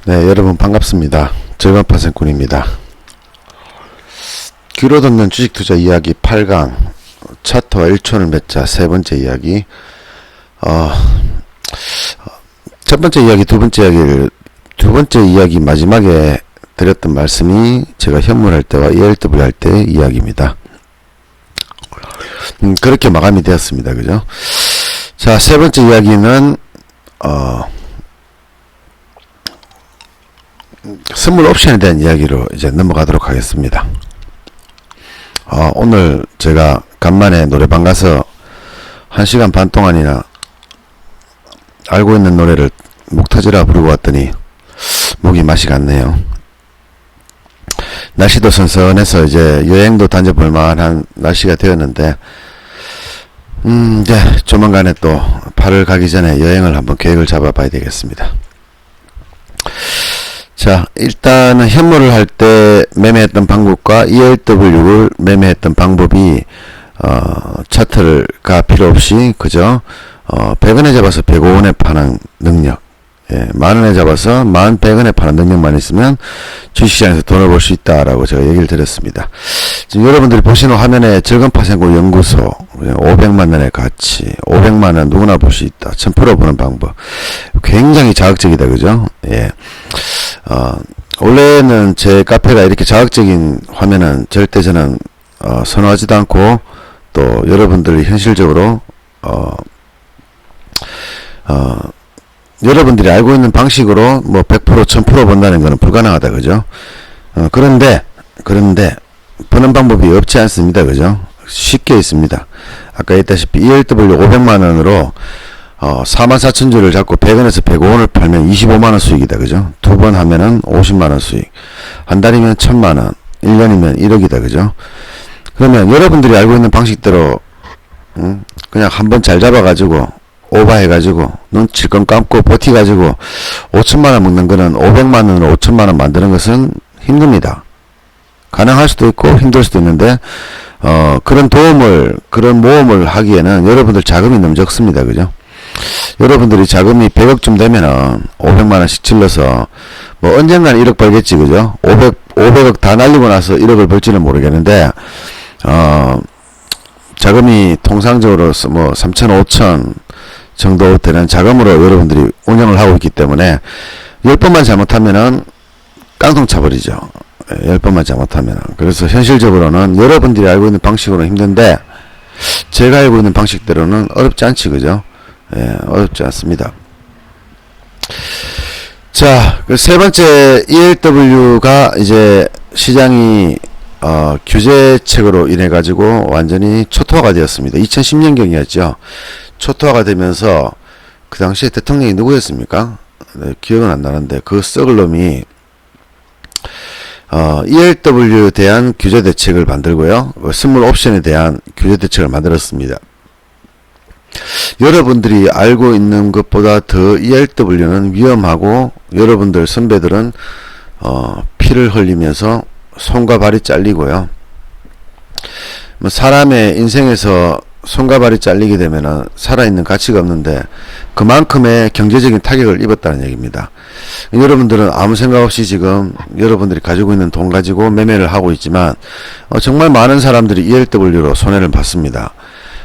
네, 여러분 반갑습니다. 즐거운파생꾼입니다. 귀로 듣는 주식투자 이야기 8강 차트와 일촌을 맺자 세 번째 이야기. 첫 번째 이야기, 두 번째 이야기 마지막에 드렸던 말씀이 제가 현물할 때와 ELW 할 때 이야기입니다. 그렇게 마감이 되었습니다. 그죠? 자, 세 번째 이야기는 선물 옵션에 대한 이야기로 이제 넘어가도록 하겠습니다. 오늘 제가 간만에 노래방 가서 1시간 반 동안이나 알고 있는 노래를 목 터지라 부르고 왔더니 목이 맛이 갔네요. 날씨도 선선해서 이제 여행도 다녀볼 만한 날씨가 되었는데 이제 조만간에 또 8월 가기 전에 여행을 한번 계획을 잡아봐야 되겠습니다. 자, 일단은 현물을 할 때 매매했던 방법과 ELW를 매매했던 방법이 차트가 필요 없이 그죠? 100원에 잡아서 105원에 파는 능력, 만원에 잡아서 11,100원에 파는 능력만 있으면 주식시장에서 돈을 벌 수 있다라고 제가 얘기를 드렸습니다. 지금 여러분들이 보시는 화면에 즐거운파생꾼 연구소 500만원의 가치, 500만원 누구나 볼 수 있다, 1000% 보는 방법, 굉장히 자극적이다. 그죠? 원래는 제 카페가 이렇게 자극적인 화면은 절대 저는 선호하지도 않고, 또 여러분들이 현실적으로 여러분들이 알고 있는 방식으로 뭐 100% 1000% 본다는 것은 불가능하다. 그죠? 그런데 버는 방법이 없지 않습니다. 그죠? 쉽게 있습니다. 아까 했다시피 ELW 500만원으로 44,000주를 잡고 100원에서 105원을 팔면 25만원 수익이다. 그죠? 두 번 하면은 50만원 수익. 한 달이면 1000만원. 1년이면 1억이다. 그죠? 그러면 여러분들이 알고 있는 방식대로 그냥 한번 잘 잡아가지고 오버해가지고 눈 질끈 감고 버티가지고 5천만원 먹는 거는 500만원으로 5천만원 만드는 것은 힘듭니다. 가능할 수도 있고 힘들 수도 있는데 그런 모험을 하기에는 여러분들 자금이 너무 적습니다. 그죠? 여러분들이 자금이 100억쯤 되면은 500만원씩 질러서 뭐 언젠가는 1억 벌겠지. 그죠? 500억 다 날리고 나서 1억을 벌지는 모르겠는데 자금이 통상적으로 뭐 3천 5천 정도 되는 자금으로 여러분들이 운영을 하고 있기 때문에 10번만 잘못하면은 깡통 차버리죠. 10번만 잘못하면은. 그래서 현실적으로는 여러분들이 알고 있는 방식으로는 힘든데 제가 알고 있는 방식대로는 어렵지 않지. 그죠? 어렵지 않습니다. 자, 그 세 번째 ELW가 이제 시장이 규제책으로 인해 가지고 완전히 초토화가 되었습니다. 2010년경이었죠. 초토화가 되면서 그 당시에 대통령이 누구였습니까? 기억은 안 나는데 그 썩을 놈이 ELW에 대한 규제 대책을 만들고요. 선물 옵션에 대한 규제 대책을 만들었습니다. 여러분들이 알고 있는 것보다 더 ELW는 위험하고 여러분들 선배들은 피를 흘리면서 손과 발이 잘리고요. 뭐 사람의 인생에서 손과 발이 잘리게 되면은 살아있는 가치가 없는데 그만큼의 경제적인 타격을 입었다는 얘기입니다. 여러분들은 아무 생각 없이 지금 여러분들이 가지고 있는 돈 가지고 매매를 하고 있지만 정말 많은 사람들이 ELW로 손해를 봤습니다.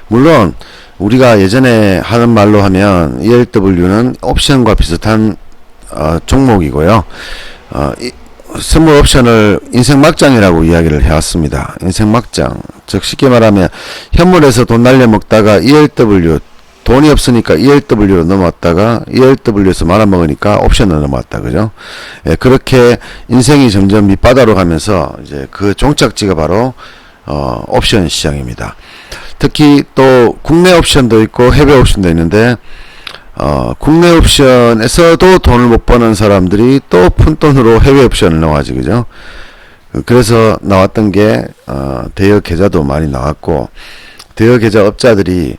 물론 우리가 예전에 하는 말로 하면 ELW는 옵션과 비슷한 종목이고요. 선물 옵션을 인생 막장이라고 이야기를 해왔습니다. 인생 막장. 즉 쉽게 말하면 현물에서 돈 날려먹다가 ELW 돈이 없으니까 ELW로 넘어왔다가 ELW에서 말아먹으니까 옵션으로 넘어왔다. 그죠? 그렇게 인생이 점점 밑바닥으로 가면서 이제 그 종착지가 바로 옵션 시장입니다. 특히 또 국내 옵션도 있고 해외 옵션도 있는데 국내 옵션에서도 돈을 못 버는 사람들이 또 푼돈으로 해외 옵션을 넣어가지. 그죠? 그래서 나왔던 게 대여 계좌도 많이 나왔고 대여 계좌 업자들이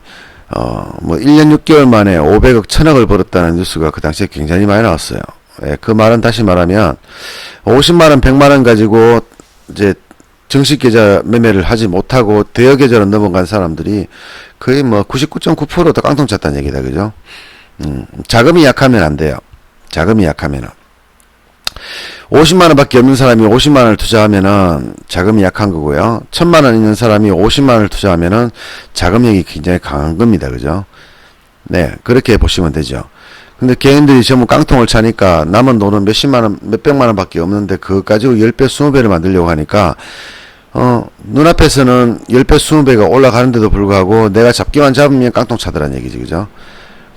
뭐 1년 6개월 만에 500억 1000억을 벌었다는 뉴스가 그 당시에 굉장히 많이 나왔어요. 그 말은 다시 말하면 50만원 100만원 가지고 이제 정식 계좌 매매를 하지 못하고 대여 계좌로 넘어간 사람들이 거의 뭐 99.9% 다 깡통 찼다는 얘기다. 그죠? 자금이 약하면 안 돼요. 자금이 약하면은. 50만원 밖에 없는 사람이 50만원을 투자하면은 자금이 약한 거고요. 1000만원 있는 사람이 50만원을 투자하면은 자금력이 굉장히 강한 겁니다. 그죠? 네, 그렇게 보시면 되죠. 근데 개인들이 전부 깡통을 차니까 남은 돈은 몇십만원, 몇백만원 밖에 없는데 그거 가지고 10배, 20배를 만들려고 하니까 눈앞에서는 10배, 20배가 올라가는데도 불구하고 내가 잡기만 잡으면 깡통 차더란 얘기지. 그죠?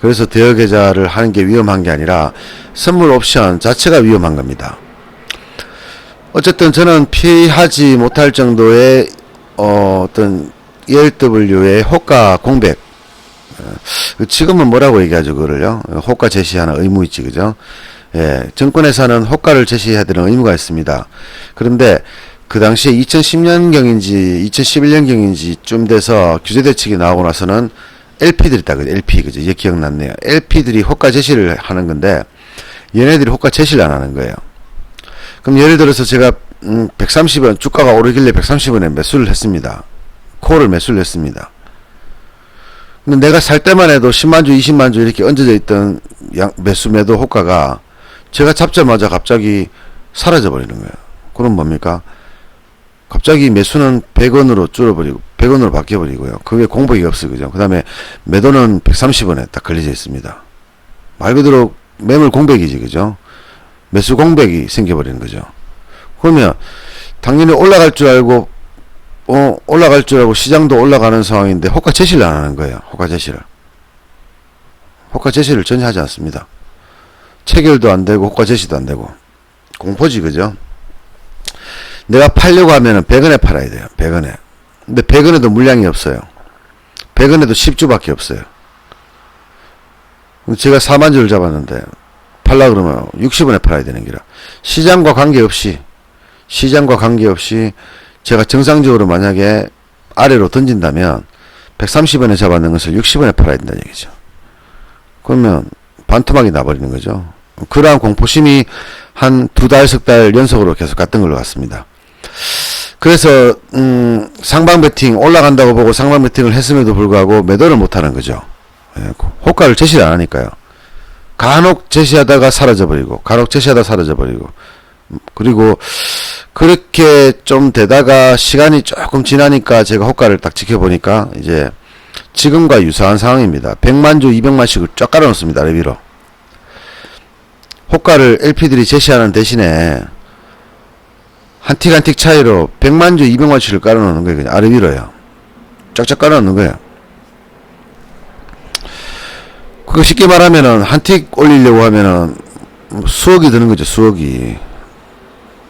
그래서 대여계좌를 하는 게 위험한 게 아니라 선물 옵션 자체가 위험한 겁니다. 어쨌든 저는 피하지 못할 정도의 어떤 ELW의 호가 공백, 지금은 뭐라고 얘기하죠 그거를요? 호가 제시하는 의무 있지. 그죠? 예, 증권회사는 호가를 제시해야 되는 의무가 있습니다. 그런데 그 당시에 2010년경인지 2011년경인지 쯤 돼서 규제대책이 나오고 나서는 LP들이 있다. LP, 그죠? 이제 기억났네요. LP들이 호가 제시를 하는 건데, 얘네들이 호가 제시를 안 하는 거예요. 그럼 예를 들어서 제가, 130원, 주가가 오르길래 130원에 매수를 했습니다. 콜을 매수를 했습니다. 근데 내가 살 때만 해도 10만주, 20만주 이렇게 얹어져 있던 매수 매도 호가가 제가 잡자마자 갑자기 사라져 버리는 거예요. 그럼 뭡니까? 갑자기 매수는 100원으로 줄어버리고 100원으로 바뀌어버리고요. 그게 공백이 없어요. 그죠? 그 다음에 매도는 130원에 딱 걸려져 있습니다. 말 그대로 매물 공백이지. 그죠? 매수 공백이 생겨버리는 거죠. 그러면 당연히 올라갈 줄 알고 시장도 올라가는 상황인데 호가 제시를 안 하는 거예요. 호가 제시를 전혀 하지 않습니다. 체결도 안 되고 호가 제시도 안 되고 공포지. 그죠? 내가 팔려고 하면은 100원에 팔아야 돼요. 100원에. 근데 100원에도 물량이 없어요. 100원에도 10주밖에 없어요. 제가 4만주를 잡았는데 팔라 그러면 60원에 팔아야 되는 기라. 시장과 관계없이 제가 정상적으로 만약에 아래로 던진다면 130원에 잡았는 것을 60원에 팔아야 된다는 얘기죠. 그러면 반토막이 나버리는 거죠. 그러한 공포심이 한 2달, 3달 연속으로 계속 갔던 걸로 같습니다. 그래서 상방 베팅 올라간다고 보고 상방 베팅을 했음에도 불구하고 매도를 못하는 거죠. 예, 호가를 제시를 안 하니까요. 간혹 제시하다가 사라져버리고 그리고 그렇게 좀 되다가 시간이 조금 지나니까 제가 호가를 딱 지켜보니까 이제 지금과 유사한 상황입니다. 100만주 200만씩을 쫙 깔아놓습니다. 아래 위로. 호가를 LP들이 제시하는 대신에 한 틱 한 틱 차이로 100만주 200만치를 깔아놓는 거예요. 그냥 아래 위로요. 쫙쫙 깔아놓는 거예요. 그거 쉽게 말하면은 한 틱 올리려고 하면은 수억이 드는 거죠. 수억이.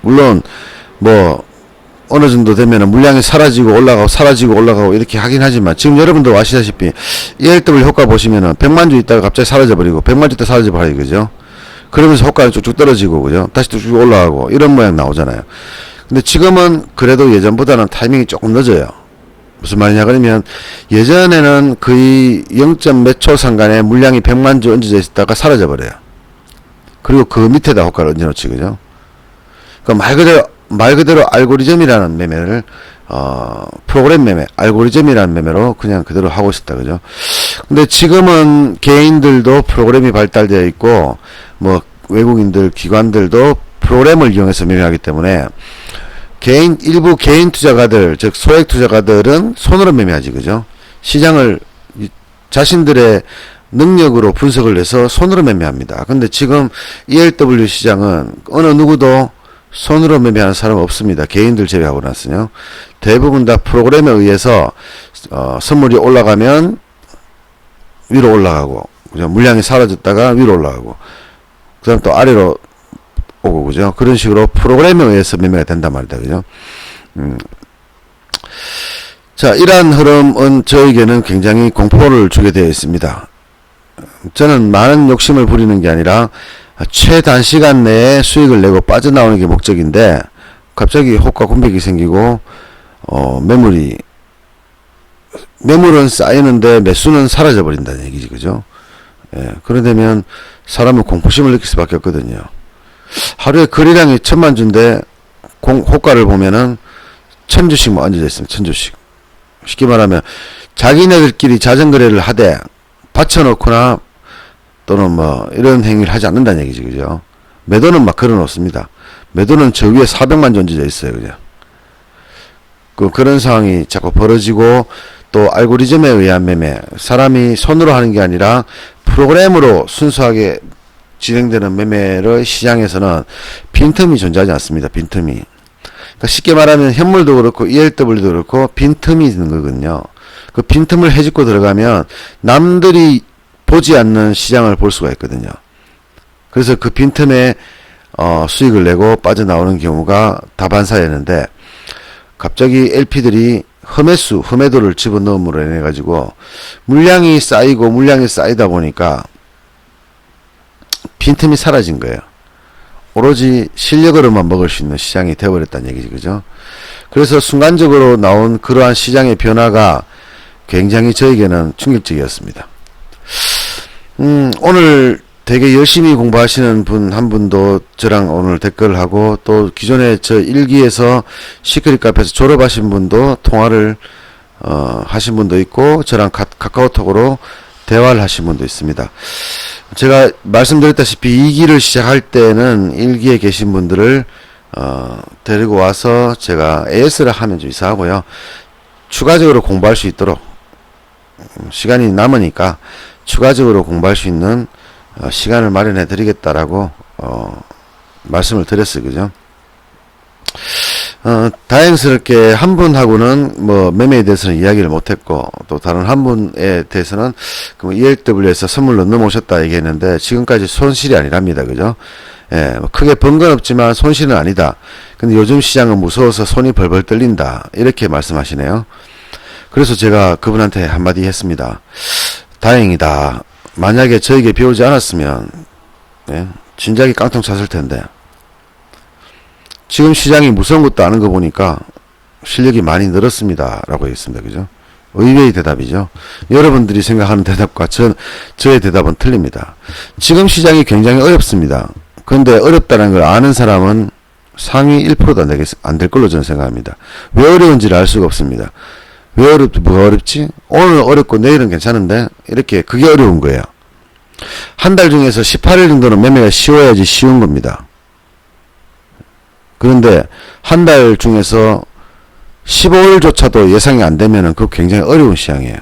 물론 뭐 어느 정도 되면은 물량이 사라지고 올라가고 이렇게 하긴 하지만 지금 여러분들 아시다시피 ELW 효과 보시면은 100만주 있다가 갑자기 사라져버리고 100만주 때 사라져버리고 그죠? 그러면서 호가는 쭉쭉 떨어지고 그죠? 다시 쭉 올라가고 이런 모양 나오잖아요. 근데 지금은 그래도 예전보다는 타이밍이 조금 늦어요. 무슨 말이냐 그러면 예전에는 거의 0. 몇 초 상간에 물량이 100만주 얹어져 있다가 사라져버려요. 그리고 그 밑에다 호가를 얹어놓지 그죠? 그러니까 말 그대로 알고리즘이라는 매매를 프로그램 매매, 알고리즘이라는 매매로 그냥 그대로 하고 있었다 그죠? 근데 지금은 개인들도 프로그램이 발달되어 있고 뭐 외국인들 기관들도 프로그램을 이용해서 매매하기 때문에 일부 개인 투자가들 즉 소액 투자가들은 손으로 매매하지 그죠? 시장을 자신들의 능력으로 분석을 해서 손으로 매매합니다. 근데 지금 ELW 시장은 어느 누구도 손으로 매매하는 사람 없습니다. 개인들 제외하고 나서요. 대부분 다 프로그램에 의해서 선물이 올라가면 위로 올라가고 그죠? 물량이 사라졌다가 위로 올라가고 그 다음 또 아래로 오고 그죠? 그런 식으로 프로그램에 의해서 매매가 된단 말이다. 그죠? 자, 이러한 흐름은 저에게는 굉장히 공포를 주게 되어 있습니다. 저는 많은 욕심을 부리는 게 아니라 최단시간 내에 수익을 내고 빠져나오는 게 목적인데 갑자기 호가 공백이 생기고 매물은 쌓이는데 매수는 사라져 버린다는 얘기지 그죠? 예, 그러되면 사람은 공포심을 느낄 수밖에 없거든요. 하루에 거래량이 1000만주인데 호가를 보면은 1000주씩 뭐 얹어져 있습니다. 1000주씩. 쉽게 말하면 자기네들끼리 자전거래를 하되 받쳐놓거나 또는 뭐 이런 행위를 하지 않는다는 얘기지 그죠? 매도는 막 걸어 놓습니다. 매도는 저 위에 400만 존재져 있어요. 그냥. 그런 상황이 자꾸 벌어지고, 또 알고리즘에 의한 매매, 사람이 손으로 하는 게 아니라 프로그램으로 순수하게 진행되는 매매를 시장에서는 빈틈이 존재하지 않습니다. 빈틈이. 그러니까 쉽게 말하면 현물도 그렇고 ELW도 그렇고 빈틈이 있는 거거든요. 그 빈틈을 헤집고 들어가면 남들이 보지 않는 시장을 볼 수가 있거든요. 그래서 그 빈틈에 수익을 내고 빠져나오는 경우가 다반사였는데, 갑자기 LP들이 흠매도를 집어넣음으로 인해 가지고 물량이 쌓이다 보니까 빈틈이 사라진 거예요. 오로지 실력으로만 먹을 수 있는 시장이 되어버렸다는 얘기지, 그죠? 그래서 순간적으로 나온 그러한 시장의 변화가 굉장히 저에게는 충격적이었습니다. 오늘 되게 열심히 공부하시는 분 한 분도 저랑 오늘 댓글을 하고, 또 기존에 저 1기에서 시크릿 카페에서 졸업하신 분도 통화를 하신 분도 있고, 저랑 카카오톡으로 대화를 하신 분도 있습니다. 제가 말씀드렸다시피 2기를 시작할 때는 1기에 계신 분들을 데리고 와서 제가 AS를 하면 좀 이상하고요. 추가적으로 공부할 수 있도록 시간이 남으니까 추가적으로 공부할 수 있는 시간을 마련해 드리겠다라고 말씀을 드렸어요. 그죠? 다행스럽게 한 분하고는 뭐 매매에 대해서는 이야기를 못했고, 또 다른 한 분에 대해서는 그 ELW에서 선물로 넘어오셨다 얘기했는데 지금까지 손실이 아니랍니다. 그죠? 예, 뭐 크게 번 건 없지만 손실은 아니다. 근데 요즘 시장은 무서워서 손이 벌벌 떨린다. 이렇게 말씀하시네요. 그래서 제가 그분한테 한마디 했습니다. 다행이다. 만약에 저에게 배우지 않았으면 진작에 깡통 찼을 텐데, 지금 시장이 무서운 것도 아는 거 보니까 실력이 많이 늘었습니다 라고 했습니다. 그죠? 의외의 대답이죠. 여러분들이 생각하는 대답과 저의 대답은 틀립니다. 지금 시장이 굉장히 어렵습니다. 그런데 어렵다는 걸 아는 사람은 상위 1%도 안 될 걸로 저는 생각합니다. 왜 어려운지를 알 수가 없습니다. 왜 뭐가 어렵지? 오늘 어렵고 내일은 괜찮은데, 이렇게 그게 어려운 거예요. 한 달 중에서 18일 정도는 매매가 쉬워야지 쉬운 겁니다. 그런데 한 달 중에서 15일조차도 예상이 안 되면은 그거 굉장히 어려운 시장이에요.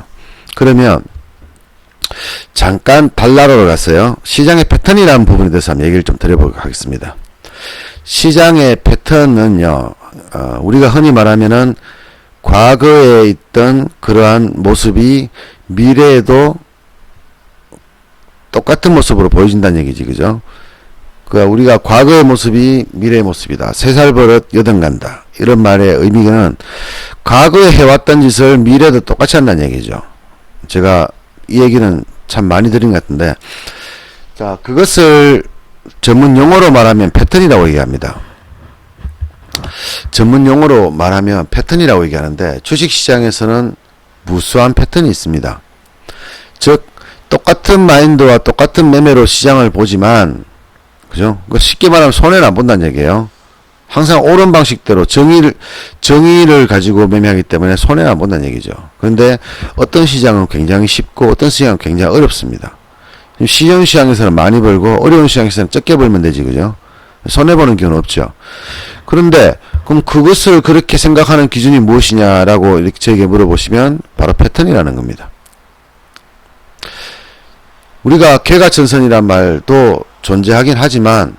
그러면 잠깐 달나라로 갔어요. 시장의 패턴이라는 부분에 대해서 한번 얘기를 좀 드려보도록 하겠습니다. 시장의 패턴은요, 우리가 흔히 말하면은 과거에 있던 그러한 모습이 미래에도 똑같은 모습으로 보여진다는 얘기지, 그죠? 그러니까 우리가 과거의 모습이 미래의 모습이다. 3살 버릇 여든 간다. 이런 말의 의미는 과거에 해왔던 짓을 미래에도 똑같이 한다는 얘기죠. 제가 이 얘기는 참 많이 드린 것 같은데, 자, 그것을 전문 용어로 말하면 패턴이라고 얘기합니다. 전문 용어로 말하면 패턴이라고 얘기하는데, 주식시장에서는 무수한 패턴이 있습니다. 즉 똑같은 마인드와 똑같은 매매로 시장을 보지만, 그죠? 쉽게 말하면 손해는 안 본다는 얘기예요. 항상 옳은 방식대로 정의를 가지고 매매하기 때문에 손해는 안 본다는 얘기죠. 그런데 어떤 시장은 굉장히 쉽고 어떤 시장은 굉장히 어렵습니다. 쉬운 시장에서는 많이 벌고 어려운 시장에서는 적게 벌면 되지, 그죠? 손해보는 경우는 없죠. 그런데 그럼 그것을 그렇게 생각하는 기준이 무엇이냐라고 이렇게 저에게 물어보시면 바로 패턴이라는 겁니다. 우리가 개가천선이란 말도 존재하긴 하지만,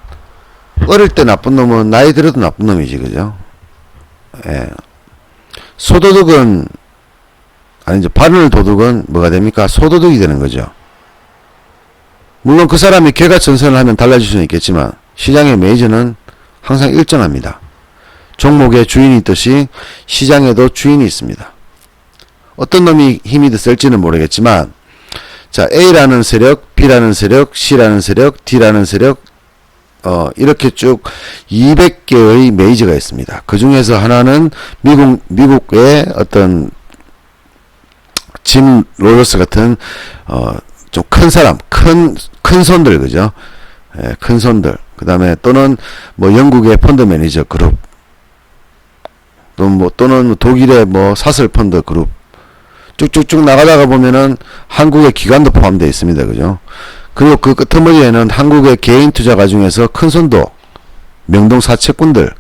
어릴 때 나쁜 놈은 나이 들어도 나쁜 놈이지, 그죠? 예. 소도둑은, 아니죠. 바늘 도둑은 뭐가 됩니까? 소도둑이 되는 거죠. 물론 그 사람이 개가천선을 하면 달라질 수는 있겠지만, 시장의 메이저는 항상 일정합니다. 종목에 주인이 있듯이 시장에도 주인이 있습니다. 어떤 놈이 힘이 더 셀지는 모르겠지만, 자, A라는 세력, B라는 세력, C라는 세력, D라는 세력, 이렇게 쭉 200개의 메이저가 있습니다. 그 중에서 하나는 미국의 어떤 짐 로저스 같은, 좀 큰 사람, 큰 손들, 그죠? 예, 큰 손들. 그 다음에 또는 뭐 영국의 펀드 매니저 그룹, 또는 독일의 뭐 사슬 펀드 그룹, 쭉쭉쭉 나가다가 보면은 한국의 기관도 포함되어 있습니다. 그죠? 그리고 그 끄트머리에는 한국의 개인 투자가 중에서 큰 손도 명동 사채꾼들,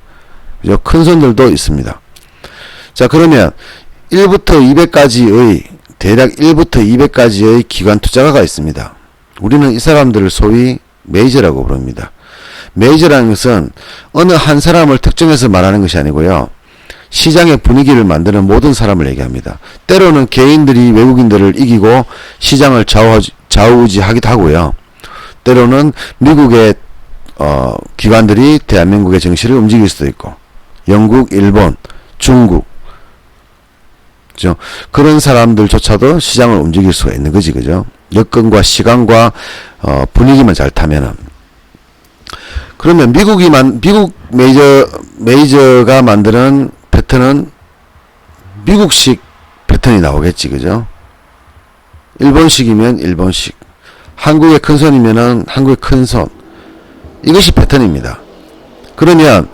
그죠? 큰손들도 있습니다. 자, 그러면 1부터 200까지의 대략 1부터 200까지의 기관 투자가가 있습니다. 우리는 이 사람들을 소위 메이저라고 부릅니다. 메이저라는 것은 어느 한 사람을 특정해서 말하는 것이 아니고요. 시장의 분위기를 만드는 모든 사람을 얘기합니다. 때로는 개인들이 외국인들을 이기고 시장을 좌우지하기도 하고요. 때로는 미국의 기관들이 대한민국의 정시를 움직일 수도 있고, 영국, 일본, 중국, 그죠? 그런 사람들조차도 시장을 움직일 수가 있는 거지, 그죠? 여건과 시간과 분위기만 잘 타면은. 그러면 미국 메이저가 만드는 패턴은 미국식 패턴이 나오겠지, 그죠? 일본식이면 일본식, 한국의 큰손이면은 한국의 큰손, 이것이 패턴입니다. 그러면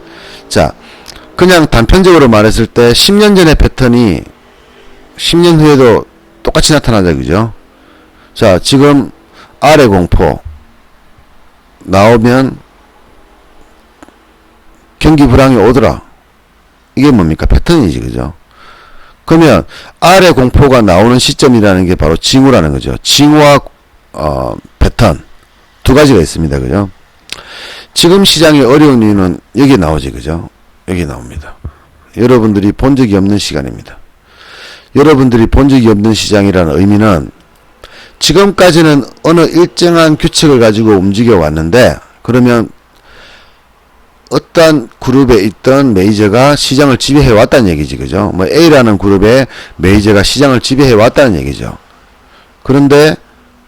자, 그냥 단편적으로 말했을 때 10년 전의 패턴이 10년 후에도 똑같이 나타나자, 그죠? 자, 지금 아래 공포 나오면 경기 불황이 오더라. 이게 뭡니까? 패턴이지, 그죠? 그러면 아래 공포가 나오는 시점이라는 게 바로 징후라는 거죠. 징후와 패턴 두 가지가 있습니다, 그죠? 지금 시장이 어려운 이유는 여기 나오지, 그죠? 여기 나옵니다. 여러분들이 본 적이 없는 시간입니다. 여러분들이 본 적이 없는 시장이라는 의미는 지금까지는 어느 일정한 규칙을 가지고 움직여 왔는데, 그러면 어떤 그룹에 있던 메이저가 시장을 지배해 왔다는 얘기지, 그죠? 뭐 A라는 그룹의 메이저가 시장을 지배해 왔다는 얘기죠. 그런데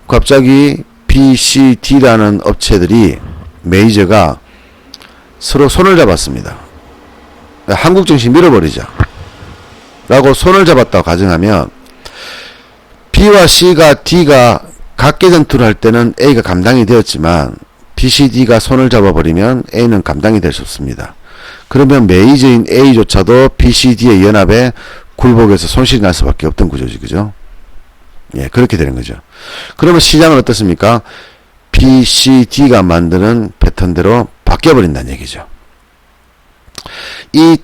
갑자기 B, C, D라는 업체들이 메이저가 서로 손을 잡았습니다. 한국 증시 밀어버리자 라고 손을 잡았다고 가정하면 B와 C가 D가 각계 전투를 할 때는 A가 감당이 되었지만 B, C, D가 손을 잡아버리면 A는 감당이 될 수 없습니다. 그러면 메이저인 A조차도 B, C, D의 연합에 굴복해서 손실이 날 수밖에 없던 구조지, 그죠? 예, 그렇게 되는 거죠. 그러면 시장은 어떻습니까? B, C, D가 만드는 패턴대로 바뀌어버린다는 얘기죠. 이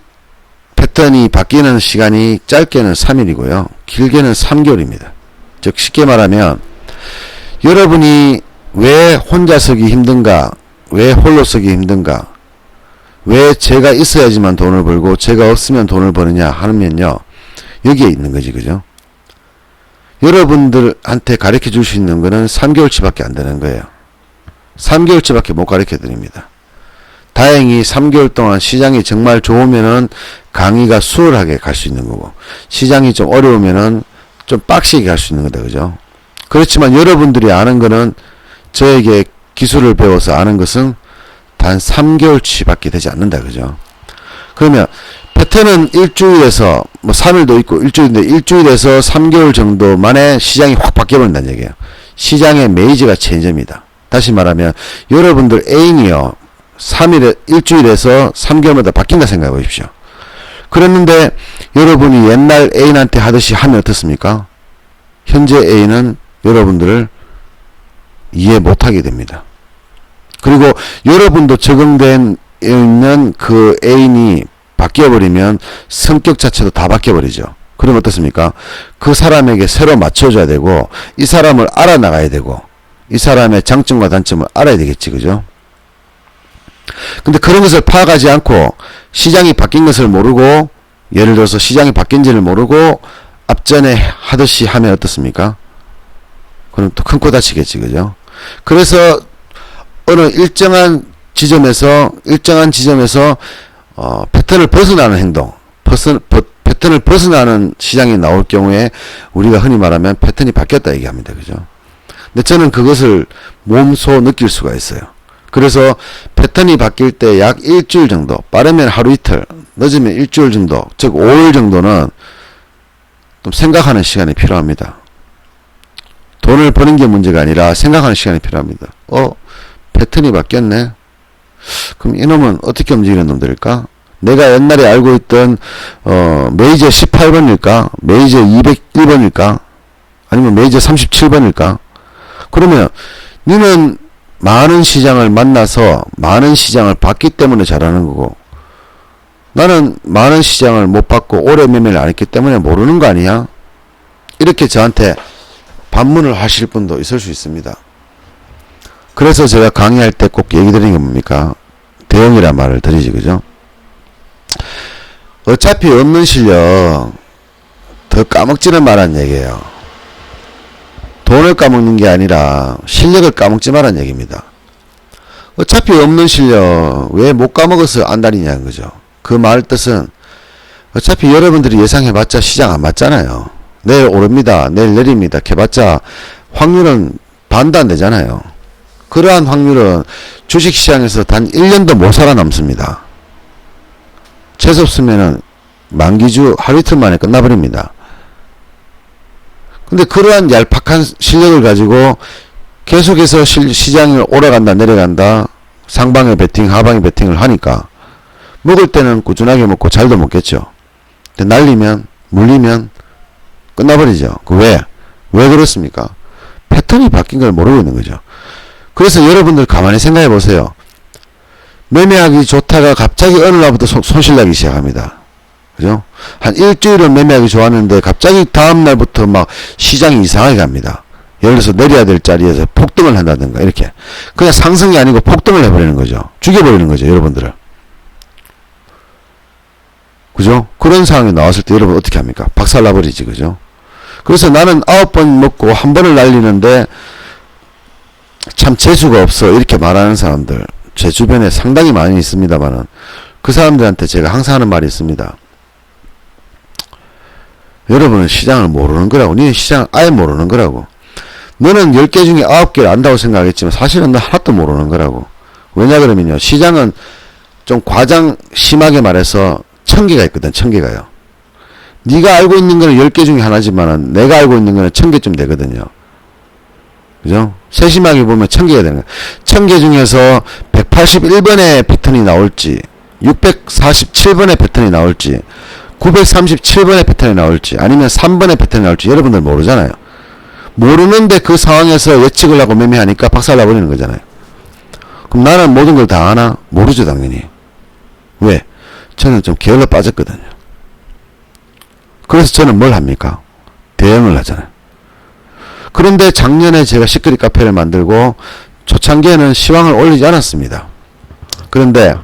패턴이 바뀌는 시간이 짧게는 3일이고요. 길게는 3개월입니다. 즉 쉽게 말하면 여러분이 왜 혼자 서기 힘든가, 왜 홀로 서기 힘든가, 왜 제가 있어야지만 돈을 벌고 제가 없으면 돈을 버느냐 하면요, 여기에 있는 거지, 그죠? 여러분들한테 가르쳐 줄 수 있는 거는 3개월치밖에 안 되는 거예요. 3개월치밖에 못 가르쳐 드립니다. 다행히 3개월 동안 시장이 정말 좋으면은 강의가 수월하게 갈 수 있는 거고, 시장이 좀 어려우면은 좀 빡시게 갈 수 있는 거다, 그죠? 그렇지만 여러분들이 아는 거는, 저에게 기술을 배워서 아는 것은 단 3개월치밖에 되지 않는다, 그죠? 그러면 패턴은 일주일에서 뭐 3일도 있고 일주일인데, 일주일에서 3개월 정도 만에 시장이 확 바뀌어버린다는 얘기예요. 시장의 메이저가 체인저입니다. 다시 말하면 여러분들 애인이요, 3일에 일주일에서 3개월마다 바뀐다 생각해 보십시오. 그랬는데 여러분이 옛날 애인한테 하듯이 하면 어떻습니까? 현재 애인은 여러분들을 이해 못하게 됩니다. 그리고 여러분도 적응된 있는 그 애인이 바뀌어버리면 성격 자체도 다 바뀌어버리죠. 그럼 어떻습니까? 그 사람에게 새로 맞춰줘야 되고, 이 사람을 알아나가야 되고, 이 사람의 장점과 단점을 알아야 되겠지, 그죠? 근데 그런 것을 파악하지 않고 시장이 바뀐 것을 모르고, 예를 들어서 시장이 바뀐지를 모르고 앞전에 하듯이 하면 어떻습니까? 그럼 또 큰 코 다치겠지, 그죠? 그래서 어느 일정한 지점에서 패턴을 벗어나는 행동, 패턴을 벗어나는 시장이 나올 경우에 우리가 흔히 말하면 패턴이 바뀌었다 얘기합니다, 그죠? 근데 저는 그것을 몸소 느낄 수가 있어요. 그래서 패턴이 바뀔 때 약 일주일 정도, 빠르면 하루 이틀, 늦으면 일주일 정도, 즉 5일 정도는 좀 생각하는 시간이 필요합니다. 돈을 버는 게 문제가 아니라 생각하는 시간이 필요합니다. 패턴이 바뀌었네. 그럼 이놈은 어떻게 움직이는 놈들일까? 내가 옛날에 알고 있던 메이저 18번일까? 메이저 201번일까? 아니면 메이저 37번일까? 그러면 너는 많은 시장을 만나서 많은 시장을 봤기 때문에 잘하는 거고, 나는 많은 시장을 못 봤고 오래 매매를 안 했기 때문에 모르는 거 아니야? 이렇게 저한테 반문을 하실 분도 있을 수 있습니다. 그래서 제가 강의할 때 꼭 얘기 드리는 게 뭡니까? 대응이란 말을 드리지, 그죠? 어차피 없는 실력 더 까먹지는 말란 얘기예요. 돈을 까먹는 게 아니라 실력을 까먹지 말란 얘기입니다. 어차피 없는 실력 왜 못 까먹어서 안달이냐는 거죠. 그 말 뜻은 어차피 여러분들이 예상해봤자 시장 안 맞잖아요. 내일 오릅니다, 내일 내립니다 해봤자 확률은 반도 안 되잖아요. 그러한 확률은 주식시장에서 단 1년도 못 살아남습니다. 재수없으면은 만기주 하루 이틀 만에 끝나버립니다. 근데 그러한 얄팍한 실력을 가지고 계속해서 시장을 오라간다 내려간다 상방에 베팅 하방에 베팅을 하니까 먹을 때는 꾸준하게 먹고 잘도 먹겠죠. 근데 날리면 물리면 끝나버리죠. 왜 그렇습니까? 패턴이 바뀐 걸 모르고 있는 거죠. 그래서 여러분들 가만히 생각해 보세요. 매매하기 좋다가 갑자기 어느 날부터 손실나기 시작합니다. 그죠? 한 일주일은 매매하기 좋았는데 갑자기 다음 날부터 막 시장이 이상하게 갑니다. 예를 들어서 내려야 될 자리에서 폭등을 한다든가 이렇게 그냥 상승이 아니고 폭등을 해버리는 거죠. 죽여버리는 거죠, 여러분들을. 그죠? 그런 상황이 나왔을 때 여러분 어떻게 합니까? 박살나버리지, 그죠? 그래서 나는 9번 먹고 한 번을 날리는데 참 재수가 없어 이렇게 말하는 사람들 제 주변에 상당히 많이 있습니다만은 그 사람들한테 제가 항상 하는 말이 있습니다. 여러분은 시장을 모르는 거라고. 너는 시장을 아예 모르는 거라고. 너는 10개 중에 9개를 안다고 생각했지만 사실은 너 하나도 모르는 거라고. 왜냐 그러면요, 시장은 좀 과장 심하게 말해서 1000개가 있거든. 1000개가요. 네가 알고 있는 거는 10개 중에 하나지만은 내가 알고 있는 거는 1000개쯤 되거든요. 그죠? 세심하게 보면 1000개가 되는 거예요. 1000개 중에서 181번의 패턴이 나올지 647번의 패턴이 나올지 937번의 패턴이 나올지 아니면 3번의 패턴이 나올지 여러분들 모르잖아요. 모르는데 그 상황에서 예측을 하고 매매하니까 박살나버리는 거잖아요. 그럼 나는 모든 걸 다 아나? 모르죠, 당연히. 왜? 저는 좀 게을러 빠졌거든요. 그래서 저는 뭘 합니까? 대응을 하잖아요. 그런데 작년에 제가 시크릿 카페를 만들고 초창기에는 시황을 올리지 않았습니다. 그런데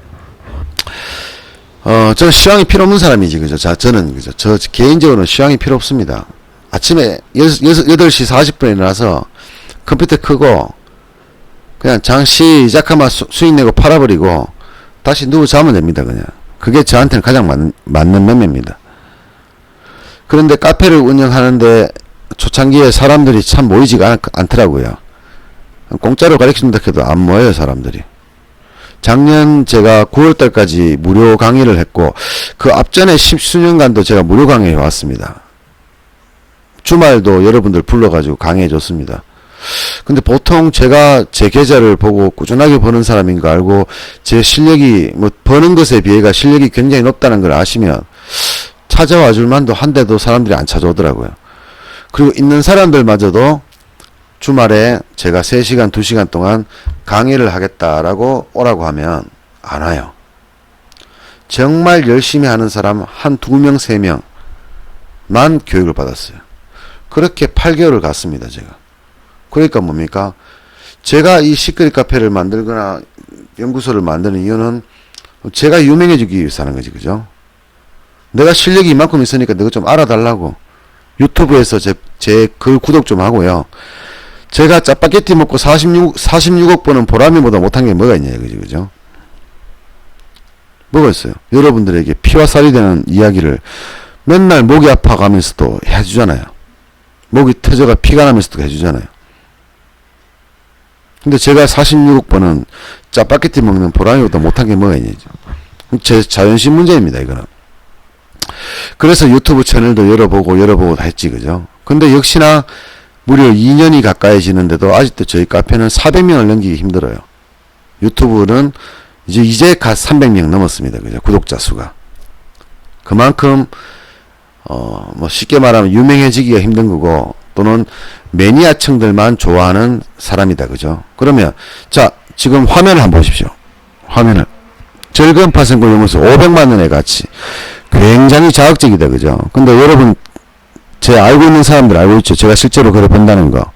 저는 시황이 필요 없는 사람이지, 그죠? 저는, 그죠? 저 개인적으로는 시황이 필요 없습니다. 아침에 8시 40분에 일어나서 컴퓨터 끄고 그냥 장 시작하면 수익 내고 팔아버리고 다시 누워 자면 됩니다, 그냥. 그게 저한테는 가장 맞는 매매입니다. 그런데 카페를 운영하는데 초창기에 사람들이 참 모이지가 않더라고요. 공짜로 가르친다 해도 안 모여요, 사람들이. 작년 제가 9월달까지 무료 강의를 했고 그 앞전에 10수년간도 제가 무료 강의에 왔습니다. 주말도 여러분들 불러가지고 강의해 줬습니다. 근데 보통 제가 제 계좌를 보고 꾸준하게 버는 사람인 거 알고 제 실력이 뭐 버는 것에 비해가 실력이 굉장히 높다는 걸 아시면 찾아와 줄 만도 한데도 사람들이 안 찾아오더라고요. 그리고 있는 사람들마저도 주말에 제가 3시간 2시간 동안 강의를 하겠다라고 오라고 하면 안 와요. 정말 열심히 하는 사람 한 2명 3명만 교육을 받았어요. 그렇게 8개월을 갔습니다, 제가. 그러니까 뭡니까? 제가 이 시크릿 카페를 만들거나 연구소를 만드는 이유는 제가 유명해지기 위해서 하는 거지, 그죠? 내가 실력이 이만큼 있으니까 너가 좀 알아달라고. 유튜브에서 제 글 구독 좀 하고요. 제가 짜파게티 먹고 46억 번은 보람이보다 못한 게 뭐가 있냐, 그죠? 뭐가 있어요? 여러분들에게 피와 살이 되는 이야기를 맨날 목이 아파가면서도 해주잖아요. 목이 터져가 피가 나면서도 해주잖아요. 근데 제가 46억 번은 짜파게티 먹는 보람이보다 못한 게 뭐가 있냐죠. 제 자존심 문제입니다, 이거는. 그래서 유튜브 채널도 열어보고 다 했지, 그죠? 근데 역시나 무려 2년이 가까이지는데도 아직도 저희 카페는 400명을 넘기기 힘들어요. 유튜브는 이제 갓 300명 넘었습니다, 그죠? 구독자 수가. 그만큼 뭐 쉽게 말하면 유명해지기가 힘든 거고 또는 매니아층들만 좋아하는 사람이다. 그죠? 그러면 자, 지금 화면을 한번 보십시오. 화면을. 절금파생고 연구소 500만원의 가치. 굉장히 자극적이다. 그죠? 근데 여러분, 제 알고 있는 사람들 알고 있죠? 제가 실제로 그걸 본다는 거.